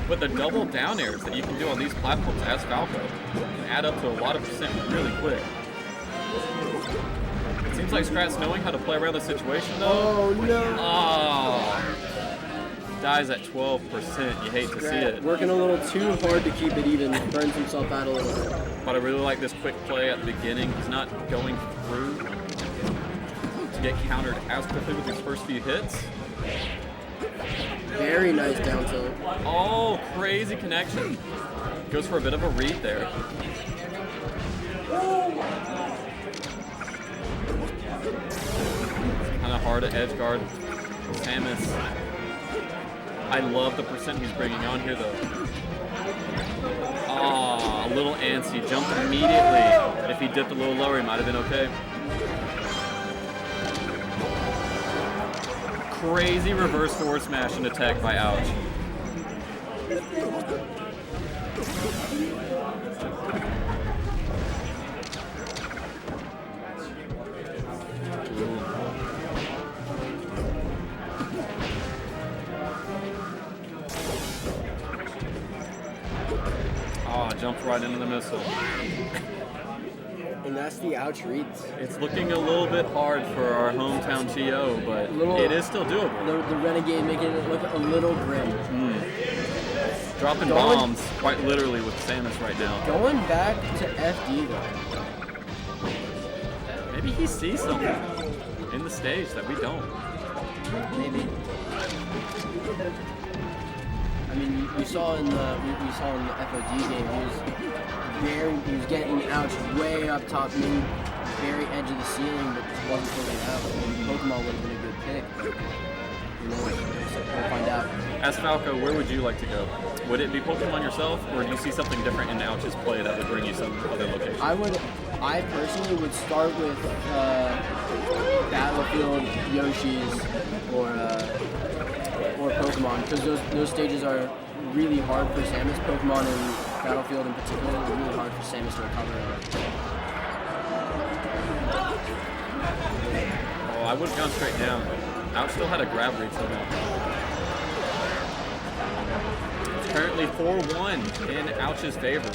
But the double down airs that you can do on these platforms as Falco can add up to a lot of percent really quick. It seems like Scrat's knowing how to play around the situation though. Oh no! Oh, dies at 12%. You hate to see it. Working a little too hard to keep it even, burns himself out a little bit. But I really like this quick play at the beginning. He's not going through to get countered as quickly with his first few hits. Very nice down tilt. Oh, crazy connection. Goes for a bit of a read there. Kind of hard to edge guard Samus. I love the percent he's bringing on here though. Ah, a little antsy. Jumped immediately. If he dipped a little lower, he might have been okay. Crazy reverse forward smash and attack by Ouch. Jumped right into the missile. And that's the Ouch reads. It's looking a little bit hard for our hometown TO, but it is still doable. The Renegade making it look a little grim. Dropping bombs, quite literally, with Samus right now. Going back to FD though. Maybe he sees something in the stage that we don't. Maybe. I mean, we saw in the FOD game, he was getting Ouch way up top, maybe very edge of the ceiling, but just wasn't pulling out. Maybe Pokemon would have been a good pick. We'll find out. As Falco, where would you like to go? Would it be Pokemon yourself, or do you see something different in Ouch's play that would bring you some other location? I personally would start with Battlefield, Yoshi's, or Pokemon, because those stages are really hard for Samus. Pokemon and Battlefield in particular are really hard for Samus to recover. Oh, I would have gone straight down. Ouch still had a grab read somehow. It's currently 4-1 in Ouch's favor.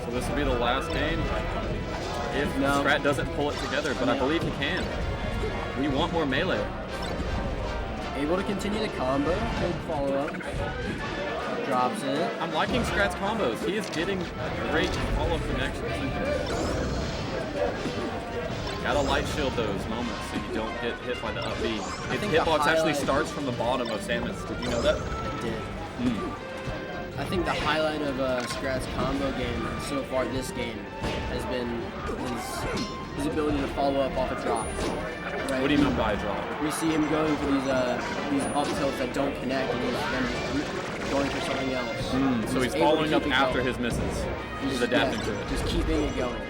So this will be the last game if Strat doesn't pull it together, but I believe he can. We want more melee. Able to continue the combo, good follow-up. Drops it. I'm liking Strat's combos. He is getting great follow-up connections. Gotta light shield those moments so you don't get hit by the up B. Its hitbox actually starts from the bottom of Samus. Did you know that? It did. I think the highlight of Strat's combo game so far this game has been his ability to follow up off a drop. Right? What do you mean by a drop? We see him going for these up tilts that don't connect, and he's then just going for something else. So he's following up after his misses. He's adapting to it. Just keeping it going.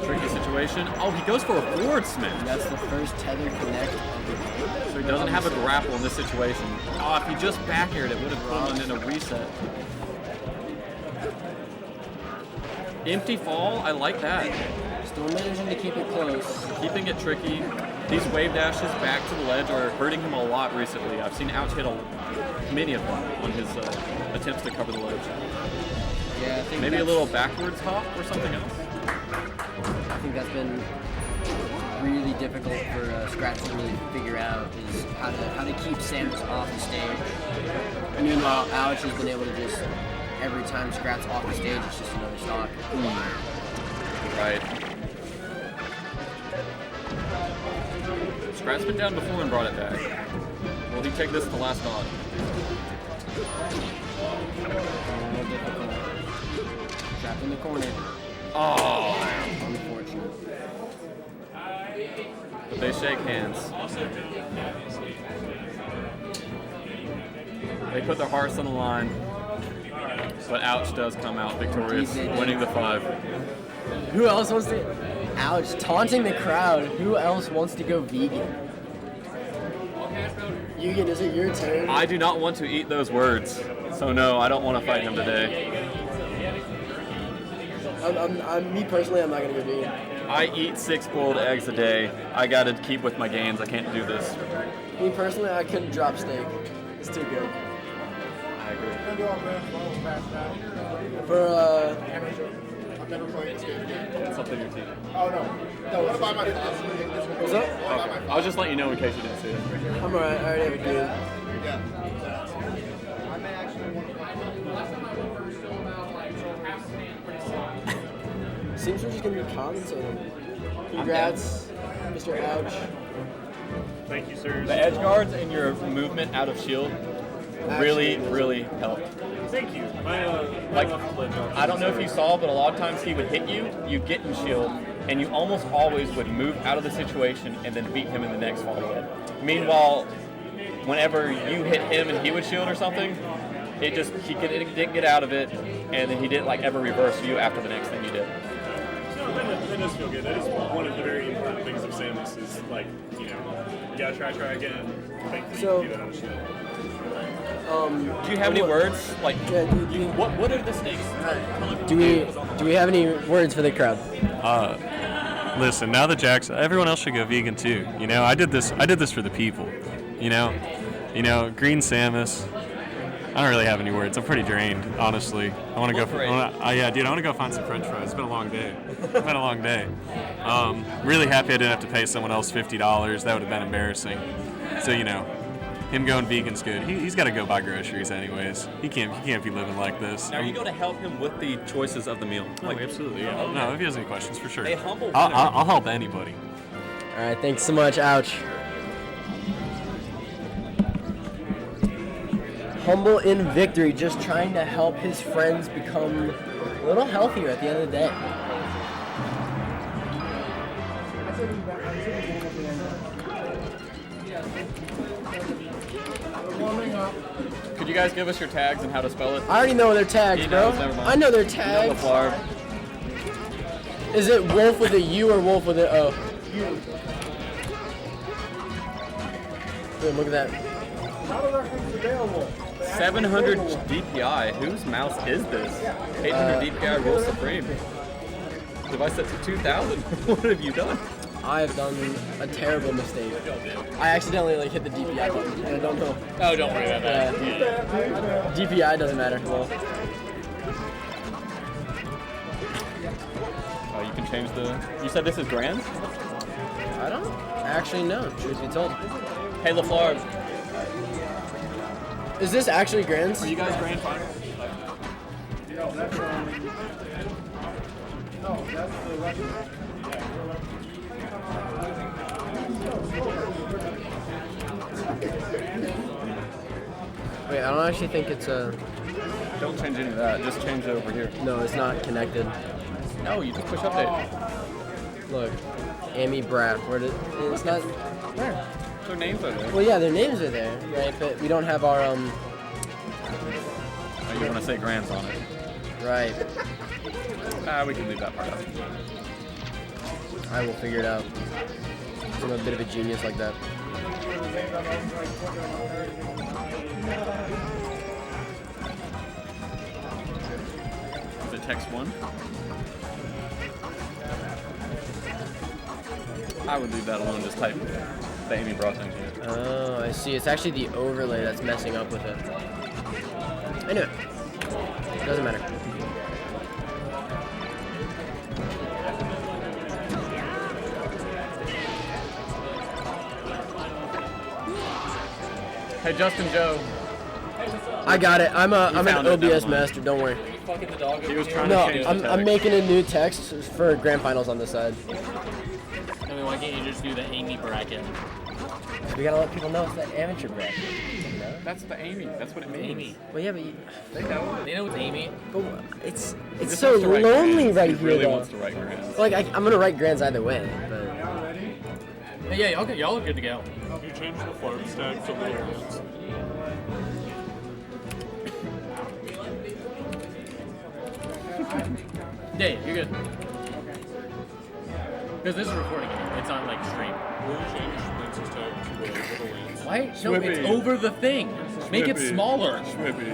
Tricky situation. Oh, he goes for a forward smash. That's the first tether connect of the game. So he doesn't have a grapple in this situation. Oh, if he just back aired, it would have thrown in a reset. Empty fall, I like that. Still managing to keep it close. Keeping it tricky. These wave dashes back to the ledge are hurting him a lot recently. I've seen Ouch hit many of them on his attempts to cover the ledge. Yeah, I think maybe a little backwards hop or something else. I think that's been really difficult for Scratch to really figure out is how to keep Samus off the stage. Meanwhile, Ouch has been able to just every time Scratch off the stage, it's just another stock. Right. Scrat's been down before and brought it back. Will he take this to last on? Difficult. Trapped in the corner. Oh, Unfortunate. but they shake hands. They put their hearts on the line, but Ouch does come out victorious, winning the 5. Who else wants to? Ouch! Taunting the crowd. Who else wants to go vegan? Yugen, is it your turn? I do not want to eat those words, so no, I don't want to fight him today. Me personally, I'm not gonna go vegan. I eat 6 boiled eggs a day. I gotta keep with my gains. I can't do this. Me personally, I couldn't drop steak. It's too good. I agree. For I've never played this game again. It's up to your team. Oh no. No, what about my thoughts? what's up? Okay. I'll just let you know in case you didn't see it. I'm alright. I already have a dude. Yeah. Seems we're just gonna be commentating. Congrats, Mr. Ouch. Thank you, sir. The edge guards and your movement out of shield really helped. Thank you. My, Like, I don't know if you saw, but a lot of times he would hit you, you'd get in shield, and you almost always would move out of the situation and then beat him in the next follow-up. Meanwhile, whenever you hit him and he would shield or something, he didn't get out of it, and then he didn't like ever reverse you after the next thing you did. So that does feel good. That is one of the very important things of Samus is like, you gotta try again. Thankfully, So- you can do that on shield. Do you have any words? Like, Yeah, what are the stakes? do we have any words for the crowd? Listen, now that Jack's, everyone else should go vegan too. You know, I did this for the people. You know, Green Samus. I don't really have any words. I'm pretty drained, honestly. I want to go. I want to go find some French fries. It's been a long day. Really happy I didn't have to pay someone else $50. That would have been embarrassing. So him going vegan's good. He's got to go buy groceries anyways. He can't be living like this. Now, are you going to help him with the choices of the meal? Like, absolutely, yeah. No, if he has any questions, for sure. A humble I'll help anybody. All right, thanks so much, Ouch. Humble in victory, just trying to help his friends become a little healthier at the end of the day. Could you guys give us your tags and how to spell it? I already know their tags, He bro. knows, never mind. I know their You know tags. LaFleur. Is it wolf with a U or wolf with an O? Boom, look at that. 700 DPI. Whose mouse is this? 800 DPI rules supreme. Device set to 2000. What have you done? I have done a terrible mistake. I accidentally hit the DPI button, and I don't know. Oh, don't worry about that. DPI doesn't matter. Well, Oh, you can change the. You said this is grand? I don't actually know, truth be told. Hey, LaFleur. Is this actually grands? Are you guys grand final? Wait, I don't actually think it's a. Don't change any of that. Just change it over here. No, it's not connected. No, you just push update. Look, Amy Brad. Where did? It's not. Where? Their names are there. Well, yeah, their names are there, right? But we don't have our Oh, you want to say grands on it? Right. We can leave that part out. I will figure it out. I'm a bit of a genius like that. Is it text 1? I would leave that alone. Just type the Amy Bra thing here. Oh, I see. It's actually the overlay that's messing up with it. I knew it. Doesn't matter. Hey, Justin Joe. I got it. I'm an found it, never OBS mind. master. Don't worry. Fucking the dog. He was trying No, to change the I'm tag. making a new text for grand finals on this side. I mean, why can't you just do the Amy bracket? We gotta let people know it's the amateur bracket. That's the Amy. That's what it means. Amy. Well, yeah, but, They know. They know it's Amy. but it's He just so wants to write lonely grands. right He here, really though. wants to write grands. Like I'm gonna write grands either way, but Yeah, y'all are good to go. You changed the farm stack to little ones. Yeah, you're good. Because this is recording. It's on like stream. Will you change Prince's tag to little ones? Why? No, it's Swippy. over the thing. Make it Swippy. smaller. Swippy.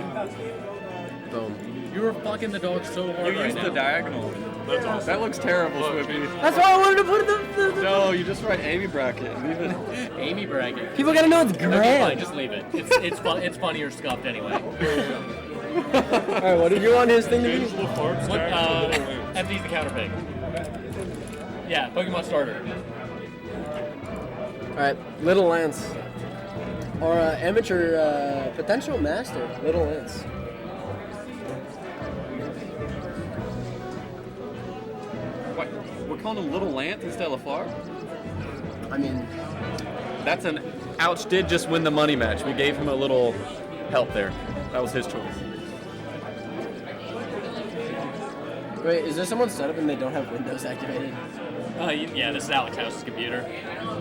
boom. You were fucking the dog so hard You right used now. the diagonal. That's awesome. That looks terrible, Swippy. That's why I wanted to put the No, you just write Amy bracket. Leave it. Amy bracket. people gotta know it's Okay, fine, grand. just leave it. It's fun. It's funnier scuffed anyway. Alright, what did you want his thing to Change be? the farm What? stack to little ones. FD's the counter pick. Yeah, Pokemon starter. Alright, Little Lance. Or amateur potential master, Little Lance. What? We're calling him Little Lance instead of LaFleur? I mean, That's an ouch. Did just win the money match. We gave him a little help there. That was his choice. wait, is there someone set up and they don't have Windows activated? Yeah, this is Alex House's computer.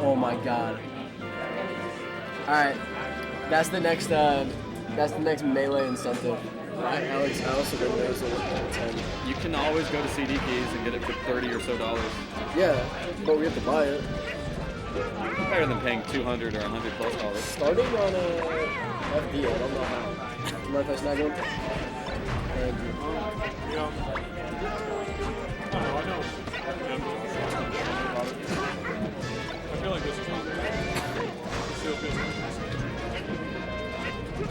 Oh my god. Alright, that's the next melee incentive. Right, Alex House Windows 10. You can always go to CD Keys and get it for $30 or so. Yeah, but we have to buy it. Better than paying $200 or $100 plus. Starting on FD, I don't know how. Mind if I snag one? Thank you. Yeah. I know. I feel like this is not. Still feels like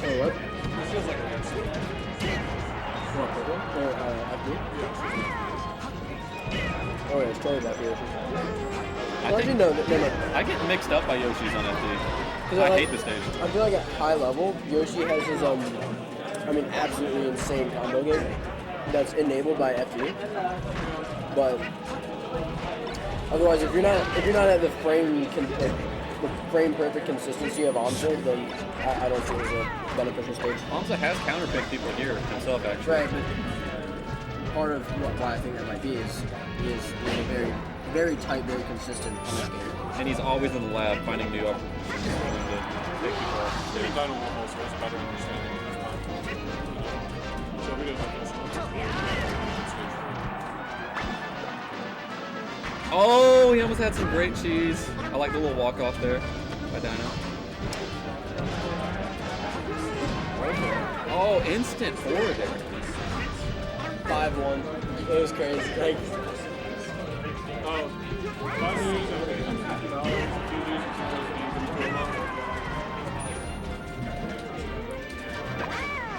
Oh, what? this feels like a good scene. What, purple? Or FD? Oh, yeah, it's totally back here. Well, actually, no. I get mixed up by Yoshi's on FD. 'Cause I like- hate the stage. I feel like at high level, Yoshi has his absolutely insane combo game that's enabled by FD. But otherwise, if you're not at the frame perfect consistency of Amsa, then I don't see it as a beneficial stage. Hamza has counterpicked people here himself, actually. Right, but part of why I think that might be is he is a very very tight, very consistent on this game. And he's always in the lab finding new opportunities for him to take people off. Maybe Dino will also has a better understanding of his mind. So he doesn't this. Oh, he almost had some great cheese. I like the little walk off there by Dino. Oh, instant forward there. 5-1. It was crazy. Like, $5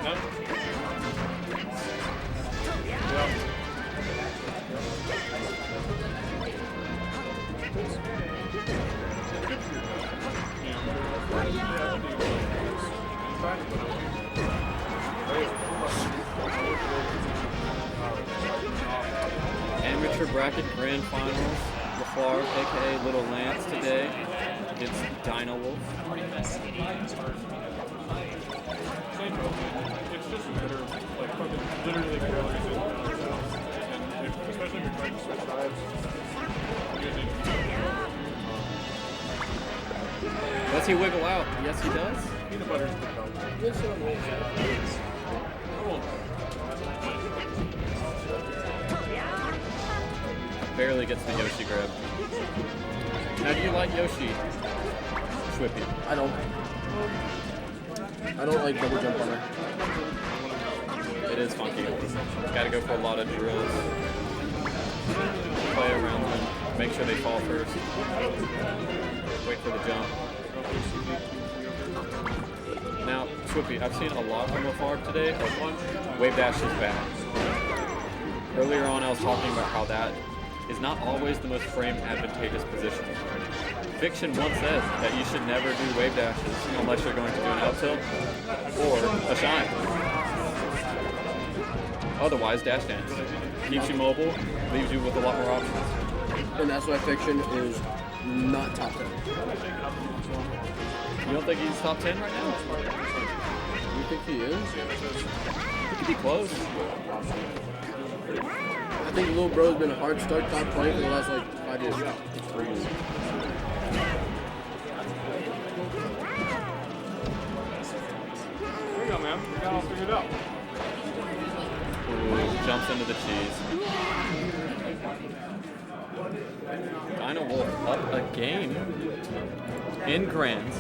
No? Yeah. Amateur bracket grand finals. LaFleur, aka Little Lance, today against Dino Wolf. It's just better, like, fucking literally barely fit and especially if you're trying to switch sides, you guys need to be Does he wiggle out? Yes, he does. peanut butter's good help. Barely gets the Yoshi grab. Now, do you like Yoshi? Schwippy. I don't like double jump on her. It is funky. Gotta go for a lot of drills. Play around them. Make sure they fall first. Wait for the jump. Now, Schwippy, I've seen a lot from LaFarge today of wave dashes back. Earlier on, I was talking about how that is not always the most frame advantageous position. Fiction once said that you should never do wave dashes unless you're going to do an out tilt or a shine. Otherwise, dash dance keeps you mobile, leaves you with a lot more options. And that's why Fiction is not top 10. You don't think he's top 10 right now? You think he is? He could be close. I think Lil Bro's been a hard start top 20 for the last like 5 years. There you go, man. We got all figured out. Ooh, jumps into the cheese. Dino Wolf up a game in grands.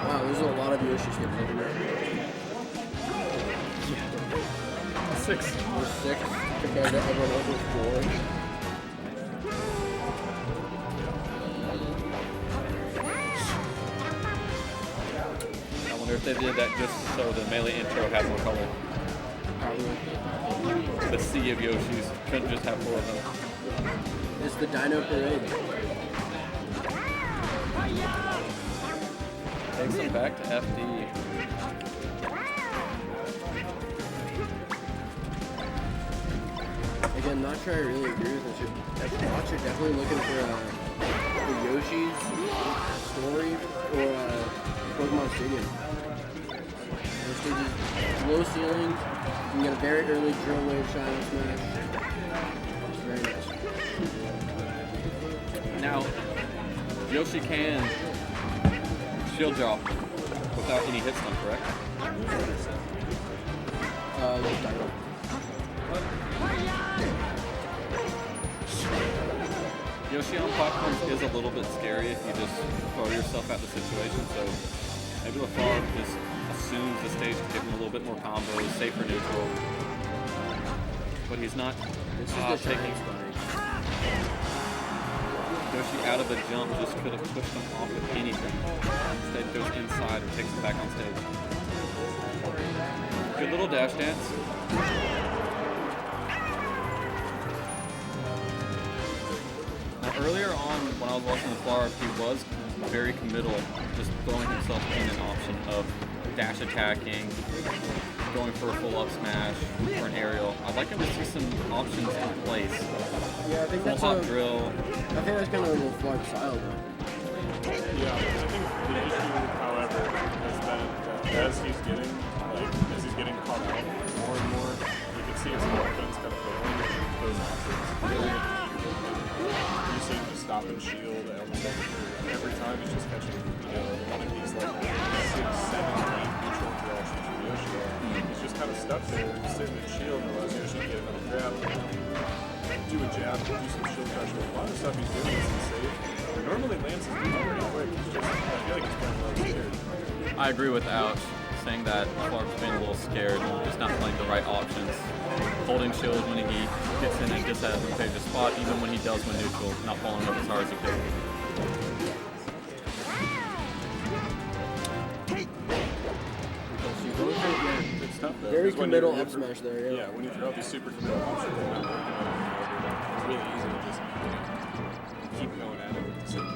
Wow, there's a lot of Yoshi skips over there. 6. There's 6 compared to everyone else with 4. I wonder if they did that just so the melee intro had more color. The sea of Yoshis couldn't just have 4 of them. It's the Dino Parade. Takes them back to FD. Again, not sure I really agree with this. As a watch, you're definitely looking for Yoshi's story or Pokemon Stadium. Those stages, low ceilings, you can get a very early drill wave shine smash. It's very nice. Now, Yoshi can shield drop without any hit stun, correct? Little Dino. Yoshi on platforms is a little bit scary if you just throw yourself at the situation, so maybe LaFarge just assumes the stage can give him a little bit more combos, safe for neutral. But he's not This is the taking shining spike. Yoshi out of the jump, just could have pushed him off with anything. Instead goes inside and takes him back on stage. Good little dash dance. Now earlier on when I was watching the floor, he was very committal, just throwing himself in an option of dash attacking, going for a full up smash, or an aerial. I'd like him to see some options in place. Yeah, I think Full that's hop drill. I think that's kind of a little flawed style though. Yeah, I think the issue, however, has been that as he's getting caught out more and more, you can see his confidence kind of failing those options. stop and shield, every time he's just catching, one of these like 6, 7, 8 neutral interactions from Yoshi. He's just kind of stuck there, sitting in shield, and allows Yoshi to get another grab, do a jab, do some shield pressure. A lot of stuff he's doing is safe. Normally Lance is moving pretty quick. He's just, I feel like he's playing really scared. I agree with Ouch, saying that Clark's been a little scared and just not playing the right options. Holding shield when he gets in a disadvantageous spot, even when he does win neutral, not following up as hard as he could. It's tough though. Very 'cause when committal you're- up smash there, yeah. Yeah, when you throw out these super committal options, it's really easy to just keep going at it.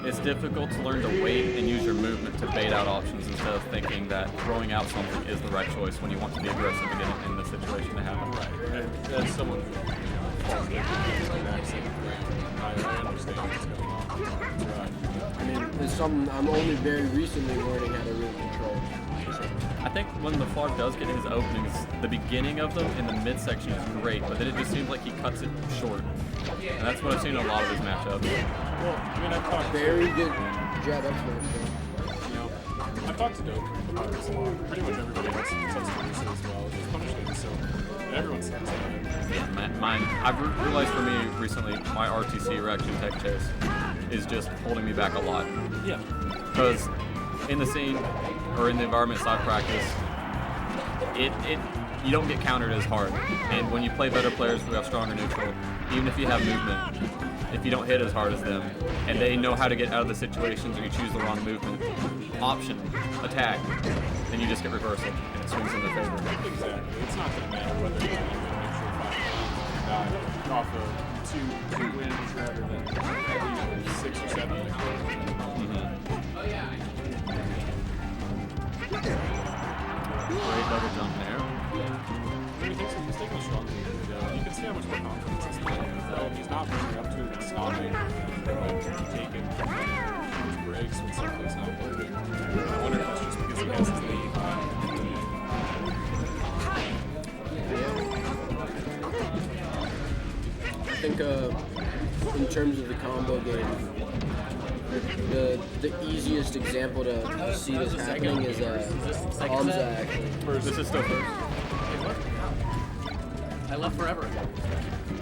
It's difficult to learn to wait and use your movement to bait out options instead of thinking that throwing out something is the right choice when you want to be aggressive and get in the situation to happen. Right. And as someone who falls victim to an accident, I understand what's going on. Right. I mean, it's something I'm only very recently learning how to really control. I think when the Flarp does get his openings, the beginning of them in the midsection is great, but then it just seems like he cuts it short. And that's what I've seen in a lot of his matchups. Well, I mean, I've talked Very good jab up smash. I've talked to Dope about this a lot. Pretty much everybody else tends to do so as well. Just punishing so, and everyone says that. Yeah, mine. I've realized for me recently, my RTC reaction tech chase is just holding me back a lot. Yeah. Because in the scene or in the environment side practice, you don't get countered as hard. And when you play better players who have stronger neutral, even if you have movement, if you don't hit as hard as them, and they know how to get out of the situations or you choose the wrong movement, option, attack, then you just get reversal and it swings in their favor. Exactly. It's not going to matter whether you win neutral 5 die off of two wins rather than 6 or 7 in a Great double jump there. I mean, he's taking a strong lead. You can see how much more confidence he's playing. He's not running up to it and stopping, taking huge breaks when something's not working. I wonder if that's just because he has his lead. I think in terms of the combo game, the easiest example to see this happening is Hamza actually. This is still first. I left forever.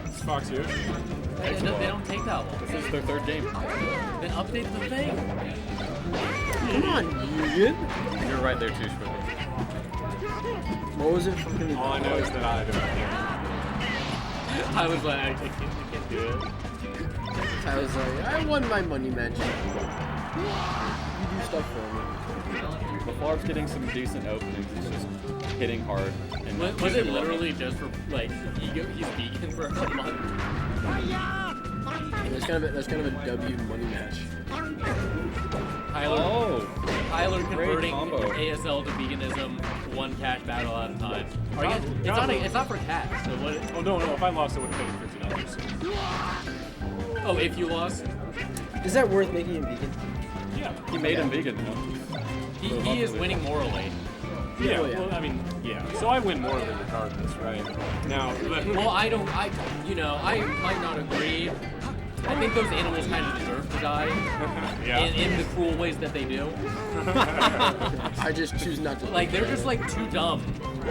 It's Fox here. They don't take that long. This is their third game. Then update the thing. Come on, Yugen. You're right there too, Shwibby. What was it fucking? All I know is that I don't. I was like, I can't do it. I was like, I won my money match. You do stuff for me. The Flarp's getting some decent openings. He's just hitting hard. And Was it literally just for like ego? He's vegan for a month. And that's kind of a W money match. Tyler converting combo. ASL to veganism, one cash battle at a time. It's not for cash. So what? Oh no! If I lost, I would have paid $50. Oh, if you lost, Is that worth making him vegan? Yeah. He made him vegan, you know? he is winning morally. Yeah. Oh, yeah. Well, I mean, yeah. So I win morally regardless, right? Now, Well, I might not agree. I think those animals kind of deserve to die yeah. in the cruel ways that they do. I just choose not to. Like they're just like too dumb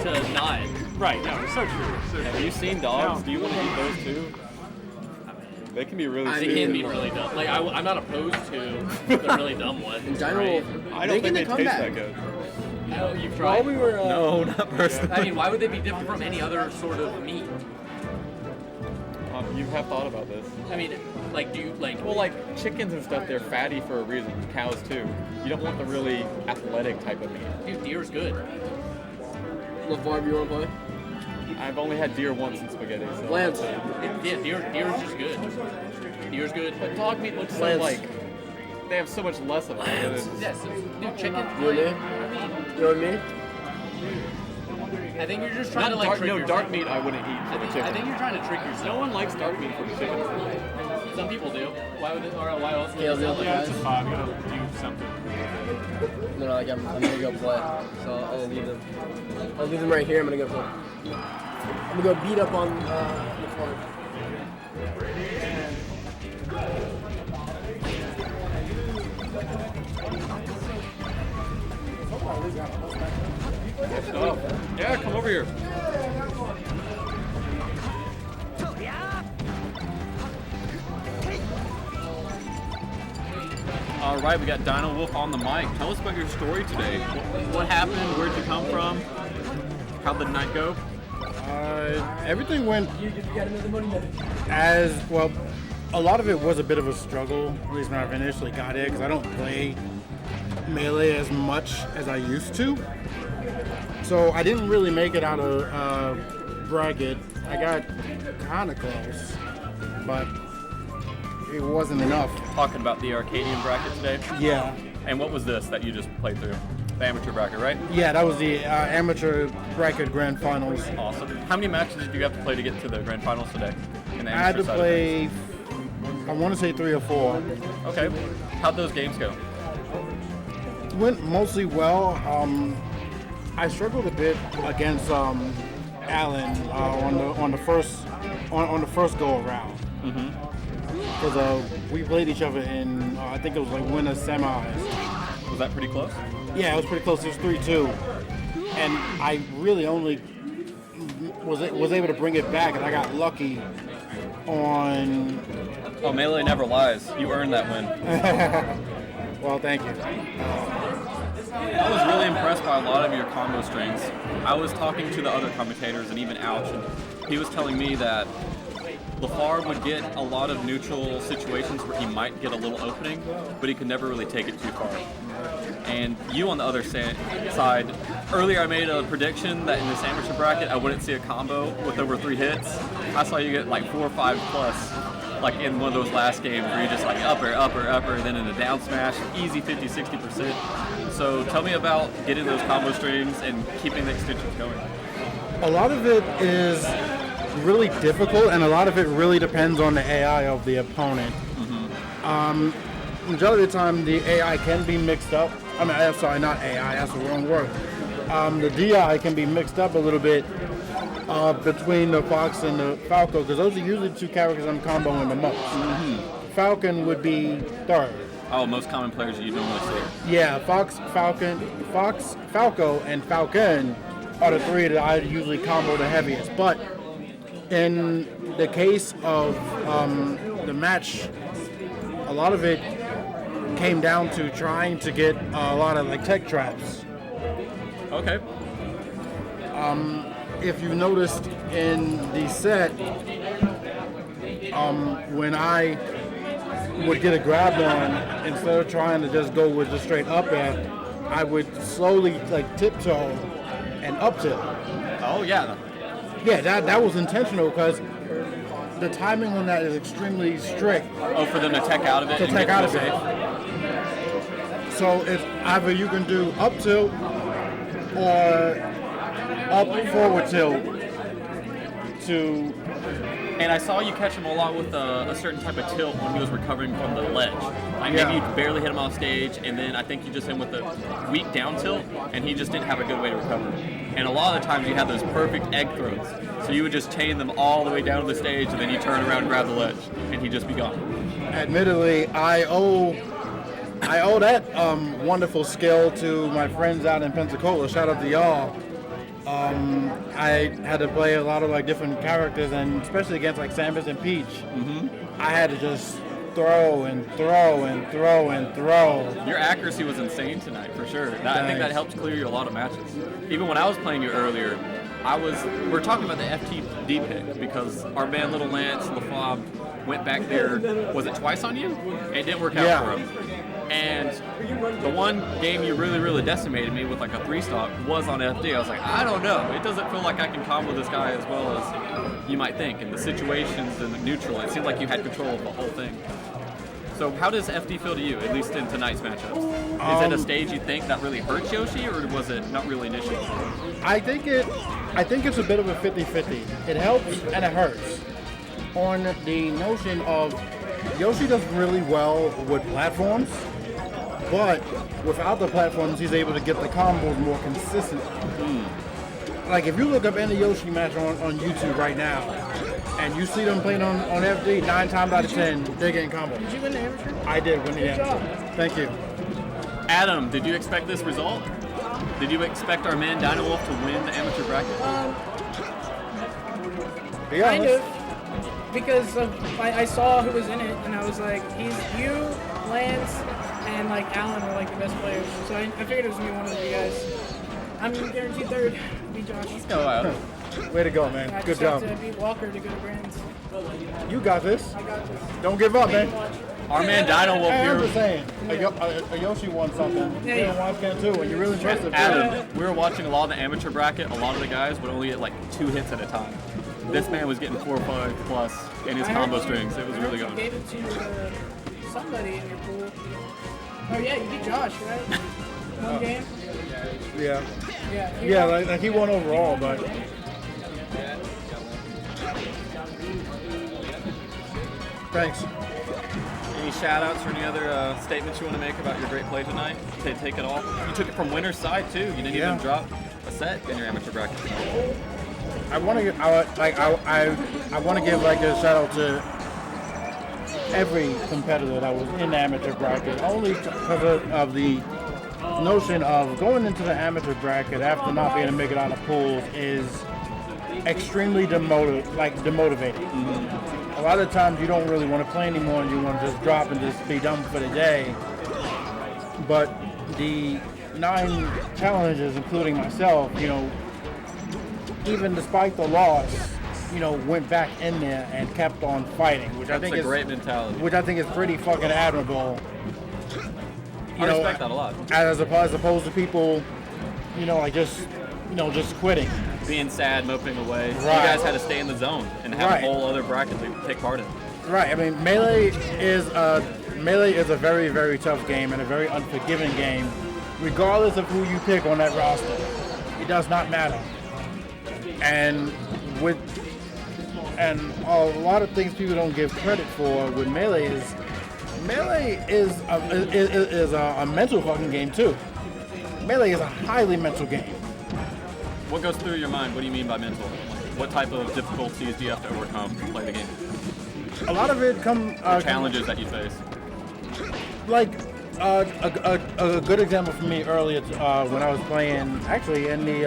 to not. Right. No, it's so true. So Have true. you seen dogs? No. Do you want to eat those too? They can be really They stupid. can be really dumb. Like I'm not opposed to the really dumb ones. In general, right? I don't think they taste comeback. that good. No, you've While tried. we were No, not personally. I mean, why would they be different from any other sort of meat? You have thought about this. I mean, like, do you like? Well, like chickens and stuff, they're fatty for a reason. Cows too. You don't want the really athletic type of meat. Dude, deer's good. LeVar, you want to play? I've only had deer once in spaghetti. So Lance. Yeah, deer's just good. Deer's good. But dog meat looks so Lance. like they have so much less of it. Yes, dude, chicken. You and me? You and me? I think you're just trying Not to like dark, trick no, yourself. dark meat I wouldn't eat for the chicken. I think you're trying to trick No yourself. one likes dark meat for the chicken. Some people do. Why would they? Or why else would Kale, they sell the it? Yeah, it's a 5. You gotta do something. No, like I'm gonna go play. So I'll leave them. I'll leave them right here. I'm gonna go play. I'm gonna go beat up on the floor. Yeah, come over here. All right, we got Dino Wolf on the mic. Tell us about your story today. What happened? Where'd you come from? How'd the night go? Everything went as well. A lot of it was a bit of a struggle, at least when I initially got it, because I don't play Melee as much as I used to. So I didn't really make it out of bracket. I got kind of close, but it wasn't enough. Talking about the Arcadian bracket today. Yeah. And what was this that you just played through? The amateur bracket, right? Yeah, that was the amateur bracket grand finals. Awesome. How many matches did you have to play to get to the grand finals today? In the I had amateur to side of play, I want to say 3 or 4. things? Okay. How'd those games go? Went mostly well. I struggled a bit against Alan on the first go around. Because we played each other in I think it was like winner semis. Was that pretty close? Yeah, it was pretty close. It was 3-2, and I really only was able to bring it back, and I got lucky on. Oh, Melee never lies. You earned that win. Well, thank you. I was really impressed by a lot of your combo strings. I was talking to the other commentators and even Ouch, and he was telling me that LaFar would get a lot of neutral situations where he might get a little opening, but he could never really take it too far. And you on the other side, earlier I made a prediction that in this amateur bracket I wouldn't see a combo with over 3 hits. I saw you get like 4 or 5 plus, like in one of those last games where you're just like upper, and then in a down smash, easy 50-60%. So tell me about getting those combo strings and keeping the extensions going. A lot of it is really difficult, and a lot of it really depends on the AI of the opponent. Majority of the time, the AI can be mixed up. I mean, I'm sorry, not AI, that's the wrong word. The DI can be mixed up a little bit between the Fox and the Falco, because those are usually the 2 characters I'm comboing the most. Falcon would be 3rd. Oh, most common players you normally see. Yeah, Fox, Falco, and Falcon are the 3 that I usually combo the heaviest. But in the case of the match, a lot of it came down to trying to get a lot of like tech traps. Okay. If you noticed in the set, when I would get a grab on, instead of trying to just go with the straight up air, I would slowly like tiptoe and up tilt. Oh yeah. Yeah, that was intentional because the timing on that is extremely strict. Oh, for them to tech out of it. To and tech get out to of the it. safe? So it's either you can do up tilt or up forward tilt to. And I saw you catch him a lot with a certain type of tilt when he was recovering from the ledge. Like maybe you barely hit him off stage, and then I think you just hit him with a weak down tilt, and he just didn't have a good way to recover. And a lot of the times you had those perfect egg throws. So you would just chain them all the way down to the stage, and then you turn around and grab the ledge, and he'd just be gone. Admittedly, I owe that wonderful skill to my friends out in Pensacola. Shout out to y'all. I had to play a lot of like different characters, and especially against like Samus and Peach, I had to just throw and throw and throw and throw. Your accuracy was insane tonight, for sure. I think that helped clear you a lot of matches. Even when I was playing you earlier, we're talking about the FTD pick because our man Little Lance, LaFob, went back there, was it twice on you? And it didn't work out for him. And the one game you really, really decimated me with like a 3-stock was on FD. I was like, I don't know. It doesn't feel like I can combo this guy as well as you might think. And the situations and the neutral, it seemed like you had control of the whole thing. So how does FD feel to you, at least in tonight's matchups? Is it a stage you think that really hurts Yoshi, or was it not really an issue? I think it's a bit of a 50-50. It helps and it hurts. On the notion of Yoshi does really well with platforms, but without the platforms, he's able to get the combos more consistent. Like if you look up any Yoshi match on YouTube right now, and you see them playing on FD, 9 times out of 10, they're getting combos. Did you win the amateur? I did win the amateur. Thank you. Adam, did you expect this result? Did you expect our man Dino Wolf to win the amateur bracket? Be Kind honest. of, because I saw who was in it, and I was like, you, Lance, and like Alan were like the best players. So I figured it was gonna be one of you guys. I'm guaranteed third. Beat Josh. Go out. Way to go, man. I Good just job. have to beat Walker to go to Brands. You got this. I got this. Don't give up, man. Our man Dino Wolf Hey, I'm just here. saying, a Yoshi won something. Yeah, Yeah, yeah. Watch can too, and you're really impressive. Adam, we were watching a lot of the amateur bracket. A lot of the guys would only get like 2 hits at a time. This man was getting 4 or 5 plus in his I combo heard strings. It was really you going. gave it to somebody in your pool. Oh yeah, you beat Josh, right? One game. Yeah. Yeah. Yeah, like he won overall, but thanks. Any shout outs or any other statements you want to make about your great play tonight? Take it all. You took it from winner's side too. You didn't Yeah. even drop a set in your amateur bracket. I want to give, I want to give like a shout out to every competitor that was in the amateur bracket, only because of the notion of going into the amateur bracket after not being able to make it out of pools is extremely demotivating. A lot of times you don't really want to play anymore and you want to just drop and just be done for the day. But the 9 challenges, including myself, even despite the loss, went back in there and kept on fighting, which That's I think a is great mentality. which I think is pretty fucking admirable. I respect that a lot. As opposed to people, just quitting. Being sad, moping away. You Right. guys had to stay in the zone and have Right. a whole other bracket to take part in. Right. I mean, Melee is a very, very tough game and a very unforgiving game, regardless of who you pick on that roster. It does not matter. And a lot of things people don't give credit for with Melee is a mental fucking game too. Melee is a highly mental game. What goes through your mind? What do you mean by mental? What type of difficulties do you have to overcome to play the game? A lot of it Challenges that you face. like a good example for me earlier when I was playing actually in the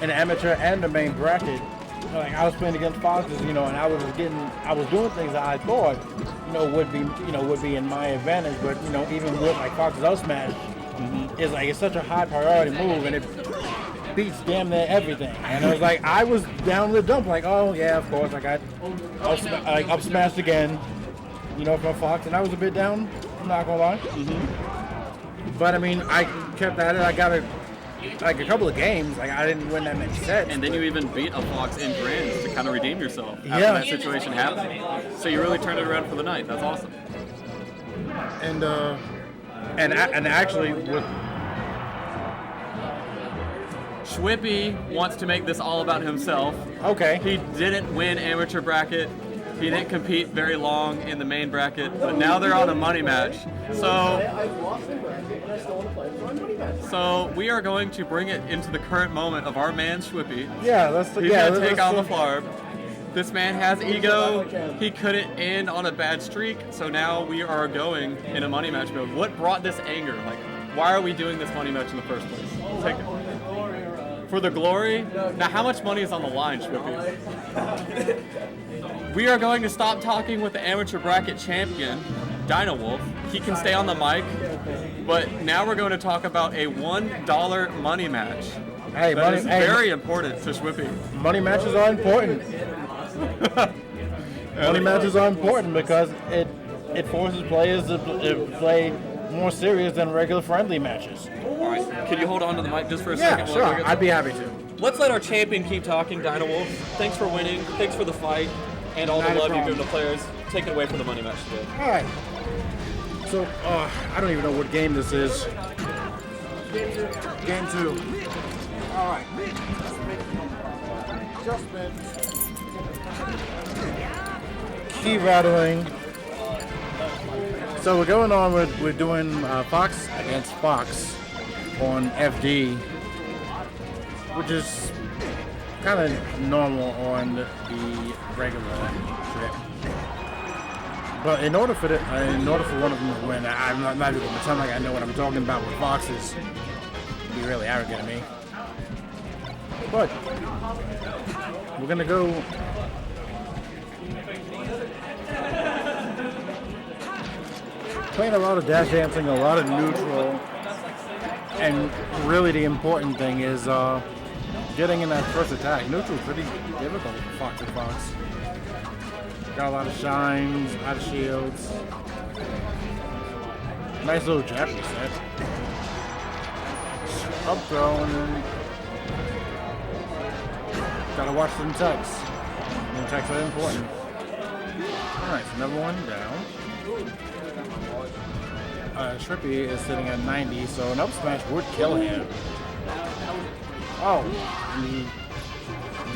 amateur and the main bracket. Like I was playing against Foxes, and I was doing things that I thought would be in my advantage, but even with like Foxes Out Smash is like it's such a high priority move and it beats damn near everything. And I was like, I was down in the dump, like, oh yeah, of course, I got up smashed again, from Fox, and I was a bit down. I'm not gonna lie. But I mean, I kept at it. I got a couple of games. Like I didn't win that many sets. And then you even beat a Fox in Brands to kind of redeem yourself after Yeah. that situation happened. So you really turned it around for the night. That's awesome. And actually with Schwippy wants to make this all about himself. okay. He didn't win amateur bracket. He didn't compete very long in the main bracket, but now they're on a money match. So we are going to bring it into the current moment of our man Schwippy. Yeah, He's gonna take on the Flarb. This man has ego. He couldn't end on a bad streak, so now we are going in a money match mode. What brought this anger? Like, why are we doing this money match in the first place? Take it. For the glory? Now, how much money is on the line, Schwippy? We are going to stop talking with the amateur bracket champion, Dino Wolf. He can stay on the mic, but now we're going to talk about a $1 money match. Hey, That is very important to Schwippy. money matches are important. Money matches are important because it forces players to play more serious than regular friendly matches. All right, can you hold on to the mic just for a Yeah, second? sure. I'd be happy to. Let's let our champion keep talking, Dino Wolf. Thanks for winning. Thanks for the fight and all the Not a love you've given problem. the players. Take it away from the money match today. All right. So I don't even know what game this is. Game 2. All right. Key rattling. So we're going on with we're doing Fox against Fox on FD, which is kind of normal on the regular trip. But in order for one of them to win, I'm not even going to pretend like I know what I'm talking about with foxes. It'd be really arrogant of me. But we're gonna go. Playing a lot of dash dancing, a lot of neutral, and really the important thing is getting in that first attack. Neutral's pretty difficult for Fox and Fox. Got a lot of shines, a lot of shields. Nice little jab reset. Up throw and then gotta watch them techs. The techs are important. Alright, so number one down. Trippy is sitting at 90, so an up smash would kill him. Oh, he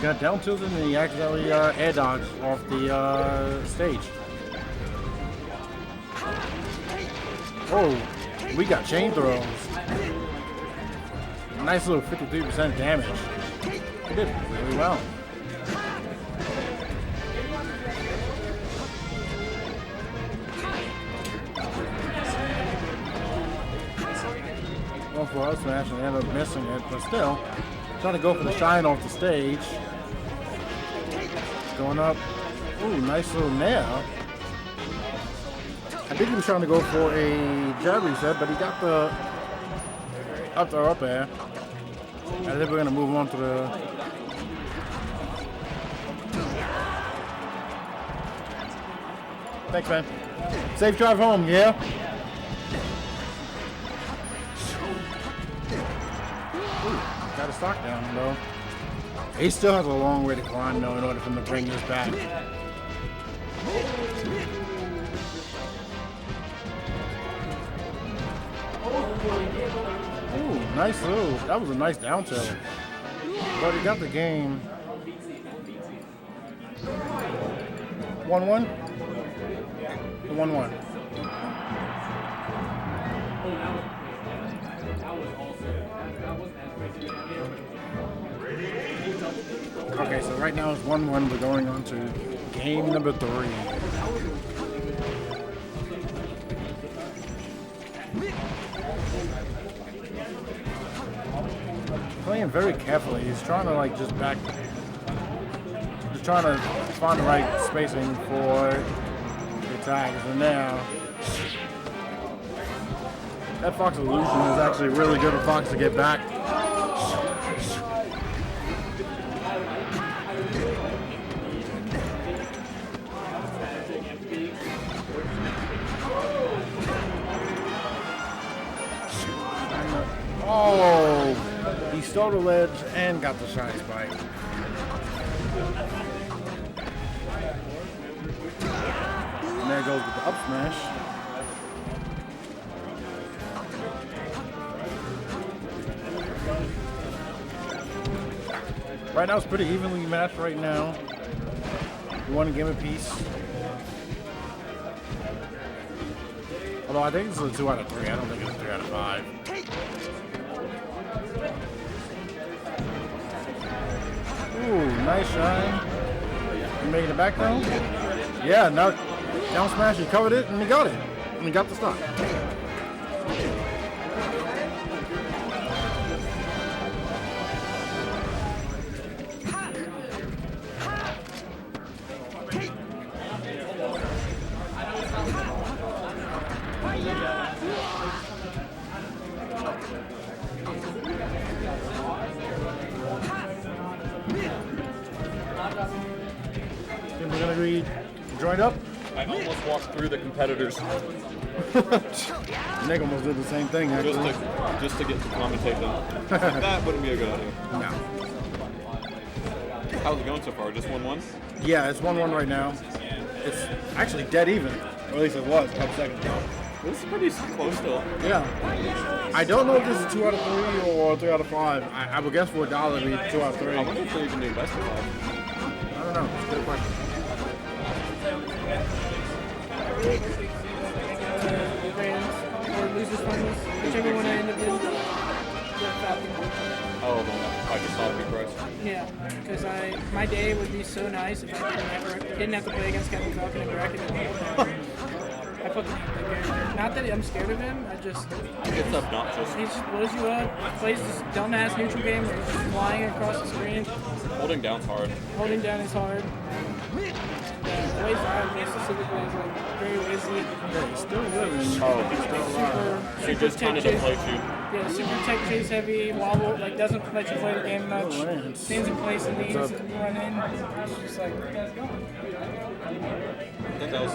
got down tilted and he accidentally air dodged off the stage. Oh, we got chain throws. Nice little 53% damage. He did really well. Well, for us smash and end up missing it, but still trying to go for the shine off the stage. Going up. Ooh, nice little nail. I think he was trying to go for a jab reset, but he got the up air. I think we're gonna move on to the thanks, man. Safe drive home, yeah? Got a stock down, though. He still has a long way to climb, though, in order for him to bring this back. Ooh, nice little. That was a nice down tilt. But he got the game. 1-1? 1-1. Okay, so right now it's 1-1. We're going on to game number 3. Playing very carefully. He's trying to like just trying to find the right spacing for the attacks. And now that Fox illusion is actually really good for Fox to get back. Oh, he stole the ledge and got the shine spike. And there goes with the up smash. Right now it's pretty evenly matched right now. We want to give a piece. Although I think this is a 2 out of 3. I don't think it's a 3 out of 5. Ooh, nice shine. He made it back though? Yeah, now down smash, he covered it and he got it. And he got the stock. We're gonna be joined up. I almost walked through the competitors Nick almost did the same thing actually. just to get to commentate them. That wouldn't be a good idea. No. How's it going so far? Just 1-1? Yeah, it's 1-1 right now. It's actually dead even. Or at least it was a couple seconds ago. This is pretty close still. Yeah. I don't know if this is 2 out of 3 or 3 out of 5. I would guess for $1 it'd be 2 out of 3. I wonder if they can do best of 5. I don't know. It's a good question. Fans or losers finals, whichever one I end up in. Oh, then I just saw the big price. Yeah, because my day would be so nice if I didn't have to play against Captain Falcon and Arcadian. I fucking hate that character. Not that I'm scared of him, I just... It's obnoxious. He just blows you up, plays this dumbass neutral game where he's just flying across the screen. Holding down's hard. Holding down is hard. The way Zion plays specifically is like very lazy. Yeah, he's still living. Oh, he's still Super just kind of tech chase. deflates you. Yeah, super tech chase heavy, wobble, like doesn't let you play the game much. Stands in place and leaves and run in. It's just like, I think that was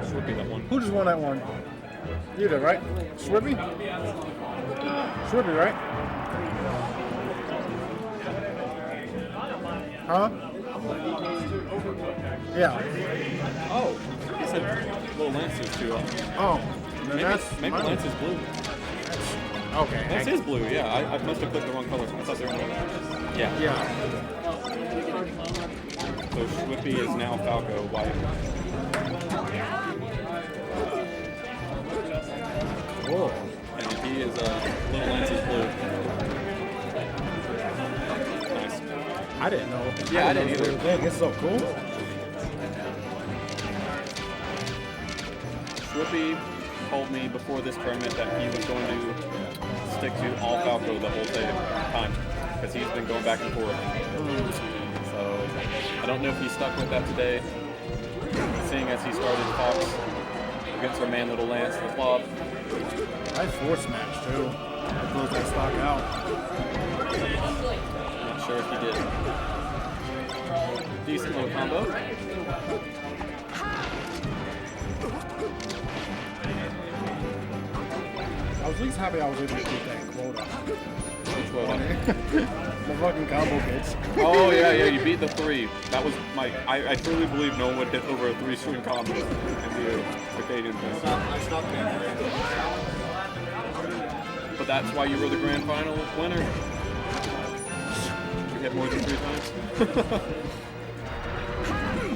Swippy, that one. Who just won that one? You did, right? Swippy? Swippy, right? Huh? Yeah. Oh, he said Little Lance is too. Oh, then Maybe mine. Lance is blue. Okay. Lance is blue, yeah. I must have clicked the wrong color. I thought they were Yeah. Yeah. So Swippy is now Falco white. Whoa. And he is Little Lance is blue. Nice. I didn't know. Yeah, I didn't either. Dang, it's so cool. Swippy told me before this tournament that he was going to stick to all Falco the whole time because he's been going back and forth. So I don't know if he stuck with that today, seeing as he started Fox against our man Little Lance, the flop. I force match too. I closed that stock out. Not sure if he did. Decent little combo. I was at least happy I was able to keep that quota. Which one? The fucking combo bits. Oh yeah, you beat the 3. That was my. I truly believe no one would hit over a 3-string combo in the Arcadian thing. But that's why you were the grand final winner. You hit more than 3 times.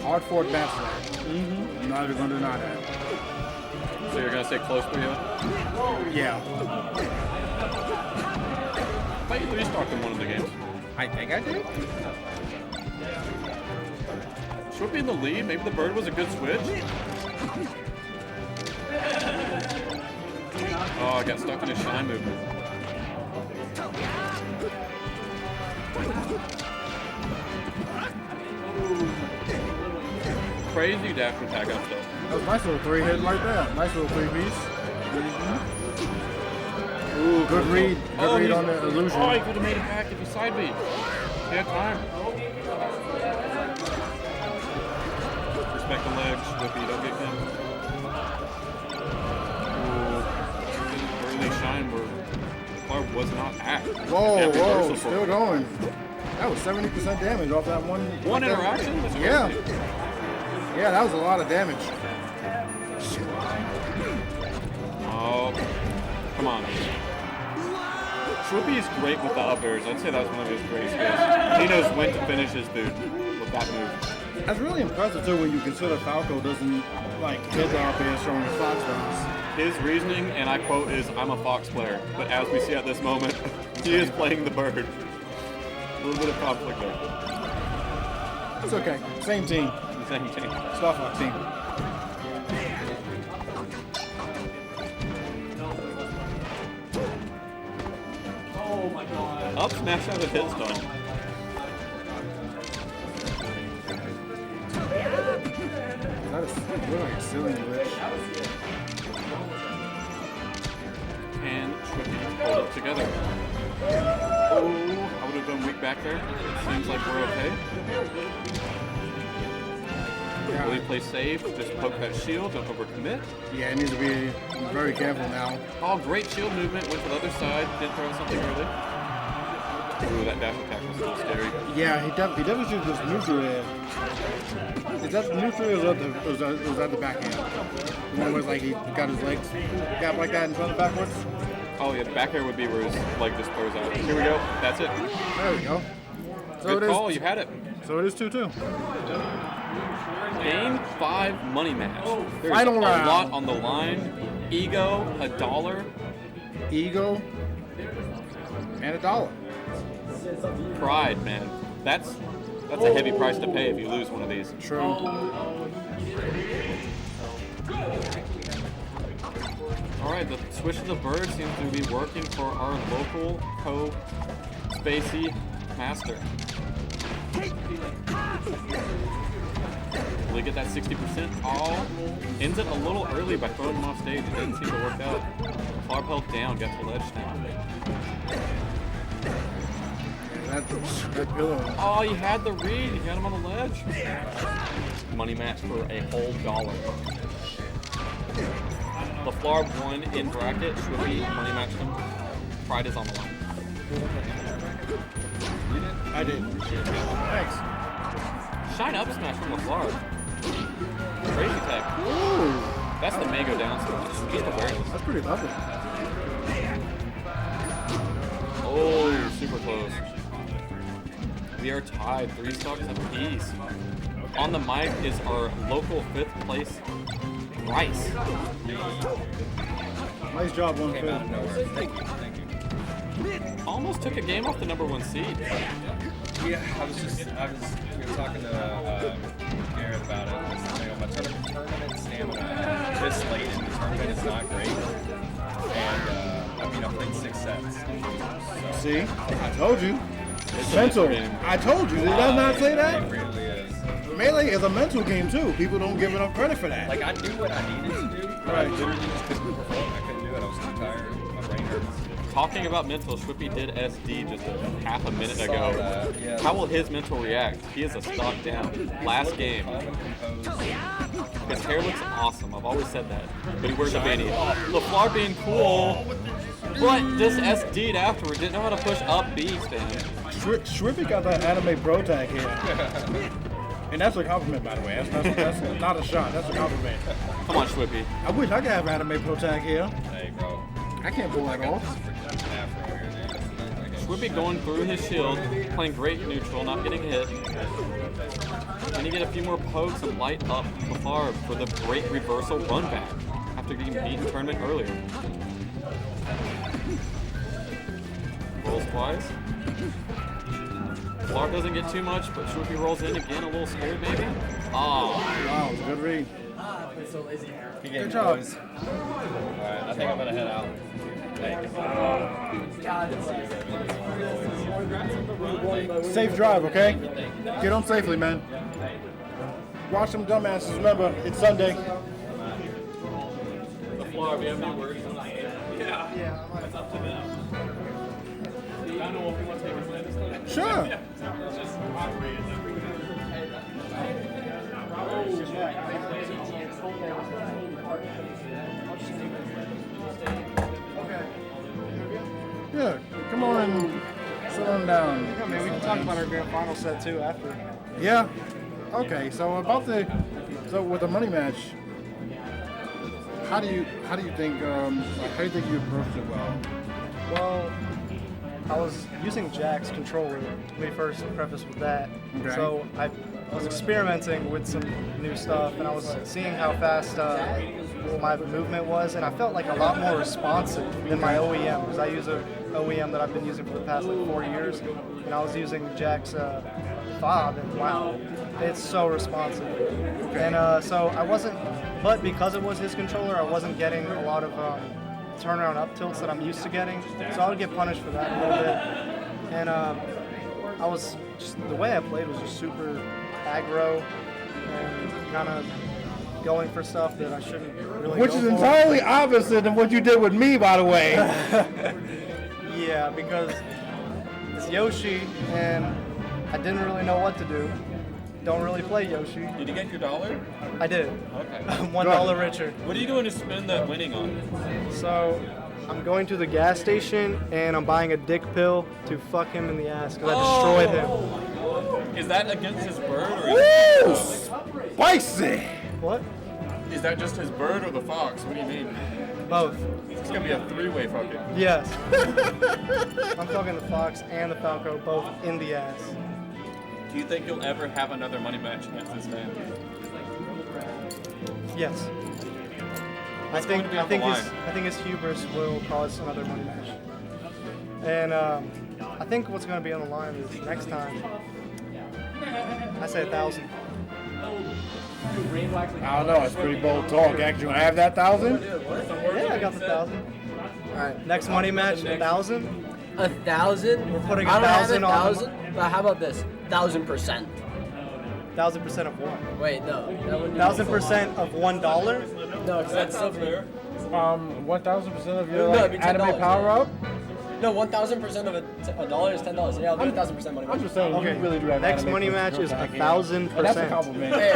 Hard fought match. I'm not even gonna deny that. So you're gonna stay close for you? Yeah. I thought you 3-stalked in one of the games. I think I did. Should be in the lead. Maybe the bird was a good switch. Oh, I got stuck in his shine movement. Crazy dash attack up though. That was a nice little 3-hit like that. Nice little 3-piece. Ooh, Good read. Good read on the illusion. Oh, he could have made it back if he side beat. He had time. Respect the legs, Whippy, don't get him. Ooh. Early shine where the car was not at. Whoa, Yeah, whoa, reversal still for it. going. That was 70% damage off that one. One interaction? That's Yeah. crazy. Yeah, that was a lot of damage. Oh, come on. Swippy is great with the up airs. I'd say that's one of his great skills. He knows when to finish his dude with that move. That's really impressive too when you consider Falco doesn't like hit the up air showing his fox bounce. His reasoning, and I quote, is, "I'm a Fox player." But as we see at this moment, he is playing the bird. A little bit of conflict there. It's okay. Same team. Same team. Star Fox team. Up smash out of hits done. That is really a silly glitch. And Swippy hold it together. Oh, I would have gone weak back there. Seems like we're okay. Will he play safe? Just poke that shield, don't overcommit. Yeah, it needs to be very careful now. Oh, great shield movement. Went to the other side. Did throw something early. Ooh, that dash attack was a little scary. Yeah, he definitely should just neutral there. Is that the neutral or was that the backhand? The one where like he got his legs gap like that and thrown it backwards? Oh yeah, the back air would be where his leg just throws out. Here we go. That's it. There we go. So Good it is. call. You had it. So it is 2-2. Game 5 money match. There's Final a round. lot on the line. Ego, $1. Ego and $1. Pride, man. That's a heavy price to pay if you lose one of these. True. All right, the Swish of the Bird seems to be working for our local co-spacey master. Will he get that 60%? Oh, ends it a little early by throwing him off stage. It didn't seem to work out. Flarb held down, got the ledge now. That pillow. Oh, he had the read. He got him on the ledge. Money match for a whole $1. The Flarb won in bracket. Should we money match him? Pride is on the line. I did. Thanks. Shine up smash from the Flarb. Crazy tech. Ooh, That's the Mago down smash. Just awareness. that's pretty lovely. Oh, super close. We are tied, 3 stocks apiece. On the mic is our local 5th place, Rice. Nice job, one Came out of foot. nowhere. Thank you. Almost took a game off the #1 seed. Yeah, we were talking to Garrett about it. My tournament stamina this late in the tournament is not great. And I played 6 sets. So, See, I told you. It's a Mental. game. I told you. Did I not say It that? really is. Melee is a mental game too. People don't give enough credit for that. Like, I knew what I needed to do, but I Right. literally just couldn't perform. I couldn't do it. I was too tired. My brain hurts. Talking about mental, Schwippy did SD just a half a minute Saw ago. that, yeah. How will his mental react? He is a stock down. Last game. Calm and composed. His hair looks awesome. I've always said that. But he wears a beanie. LaFleur being cool, but just SD'd afterward. Didn't know how to push up B stand. Shrippy got that anime pro tag here. And that's a compliment, by the way. That's not a shot. That's a compliment. Come on, Schwippy. I wish I could have anime pro tag here. Hey, bro. I can't pull that off. Afro here, dude. Schwippy going through his shield, playing great neutral, not getting hit. Then you get a few more pokes and light up LaFleur for the great reversal run back after getting beat in tournament earlier. Rolls twice. LaFleur doesn't get too much, but Schwippy rolls in again, a little scared maybe. Oh, Wow, it was a good read. Good job. boys. Alright, I think I'm gonna head out. Thanks. Safe drive, okay? Get home safely, man. Watch them dumbasses. Remember, it's Sunday. LaFleur, we have no words. Yeah. That's up to them. I don't know if you want to take his land this time. Sure. Yeah, come on and sit on down. I mean, we can talk about our grand final set too after. Yeah. Okay. So with the money match, how do you think how do you think you approached it well? Well, I was using Jack's controller. Let me first preface with that. Okay. So I was experimenting with some new stuff, and I was seeing how fast my movement was, and I felt like a lot more responsive than my OEM, because I use a OEM that I've been using for the past like 4 years, and I was using Jack's fob, and wow, it's so responsive. And so I wasn't, but because it was his controller, I wasn't getting a lot of turnaround up tilts that I'm used to getting, so I would get punished for that a little bit. And I was just, the way I played was just super aggro and kind of going for stuff that I shouldn't really Which go is for. entirely opposite of what you did with me, by the way. Yeah, because it's Yoshi, and I didn't really know what to do. Don't really play Yoshi. Did you get your dollar? I did. Okay. $1 richer. What are you going to spend that winning on? So I'm going to the gas station, and I'm buying a dick pill to fuck him in the ass, because I destroyed him. Is that against his bird, or Woo! Spicy. What? is that just his bird or the fox? What do you mean? Both. It's gonna be a three-way fucking. Yes. I'm fucking the fox and the falco both in the ass. Do you think you'll ever have another money match against this man? Yes. What's going to be on the line? I think his hubris will cause another money match. And I think what's going to be on the line is next time. I say 1,000. I don't know. It's pretty bold talk. Actually, when I have that 1,000, Yeah, I got the 1,000. All right. Next money match, 1,000. 1,000. We're putting I don't have 1,000 on 1,000, but how about this? 1,000%. 1,000% of what? Wait, no. That wouldn't be 1,000% of $1? No, because that's silver. 1,000% of your No, it'd like, be $10, anime power up. No, 1,000% of a dollar is $10. Yeah, I'll do 1,000% money. I'm just saying, Okay. you really do have Next anime money power match up, is I can't. And that's a 1,000%. compliment. Hey,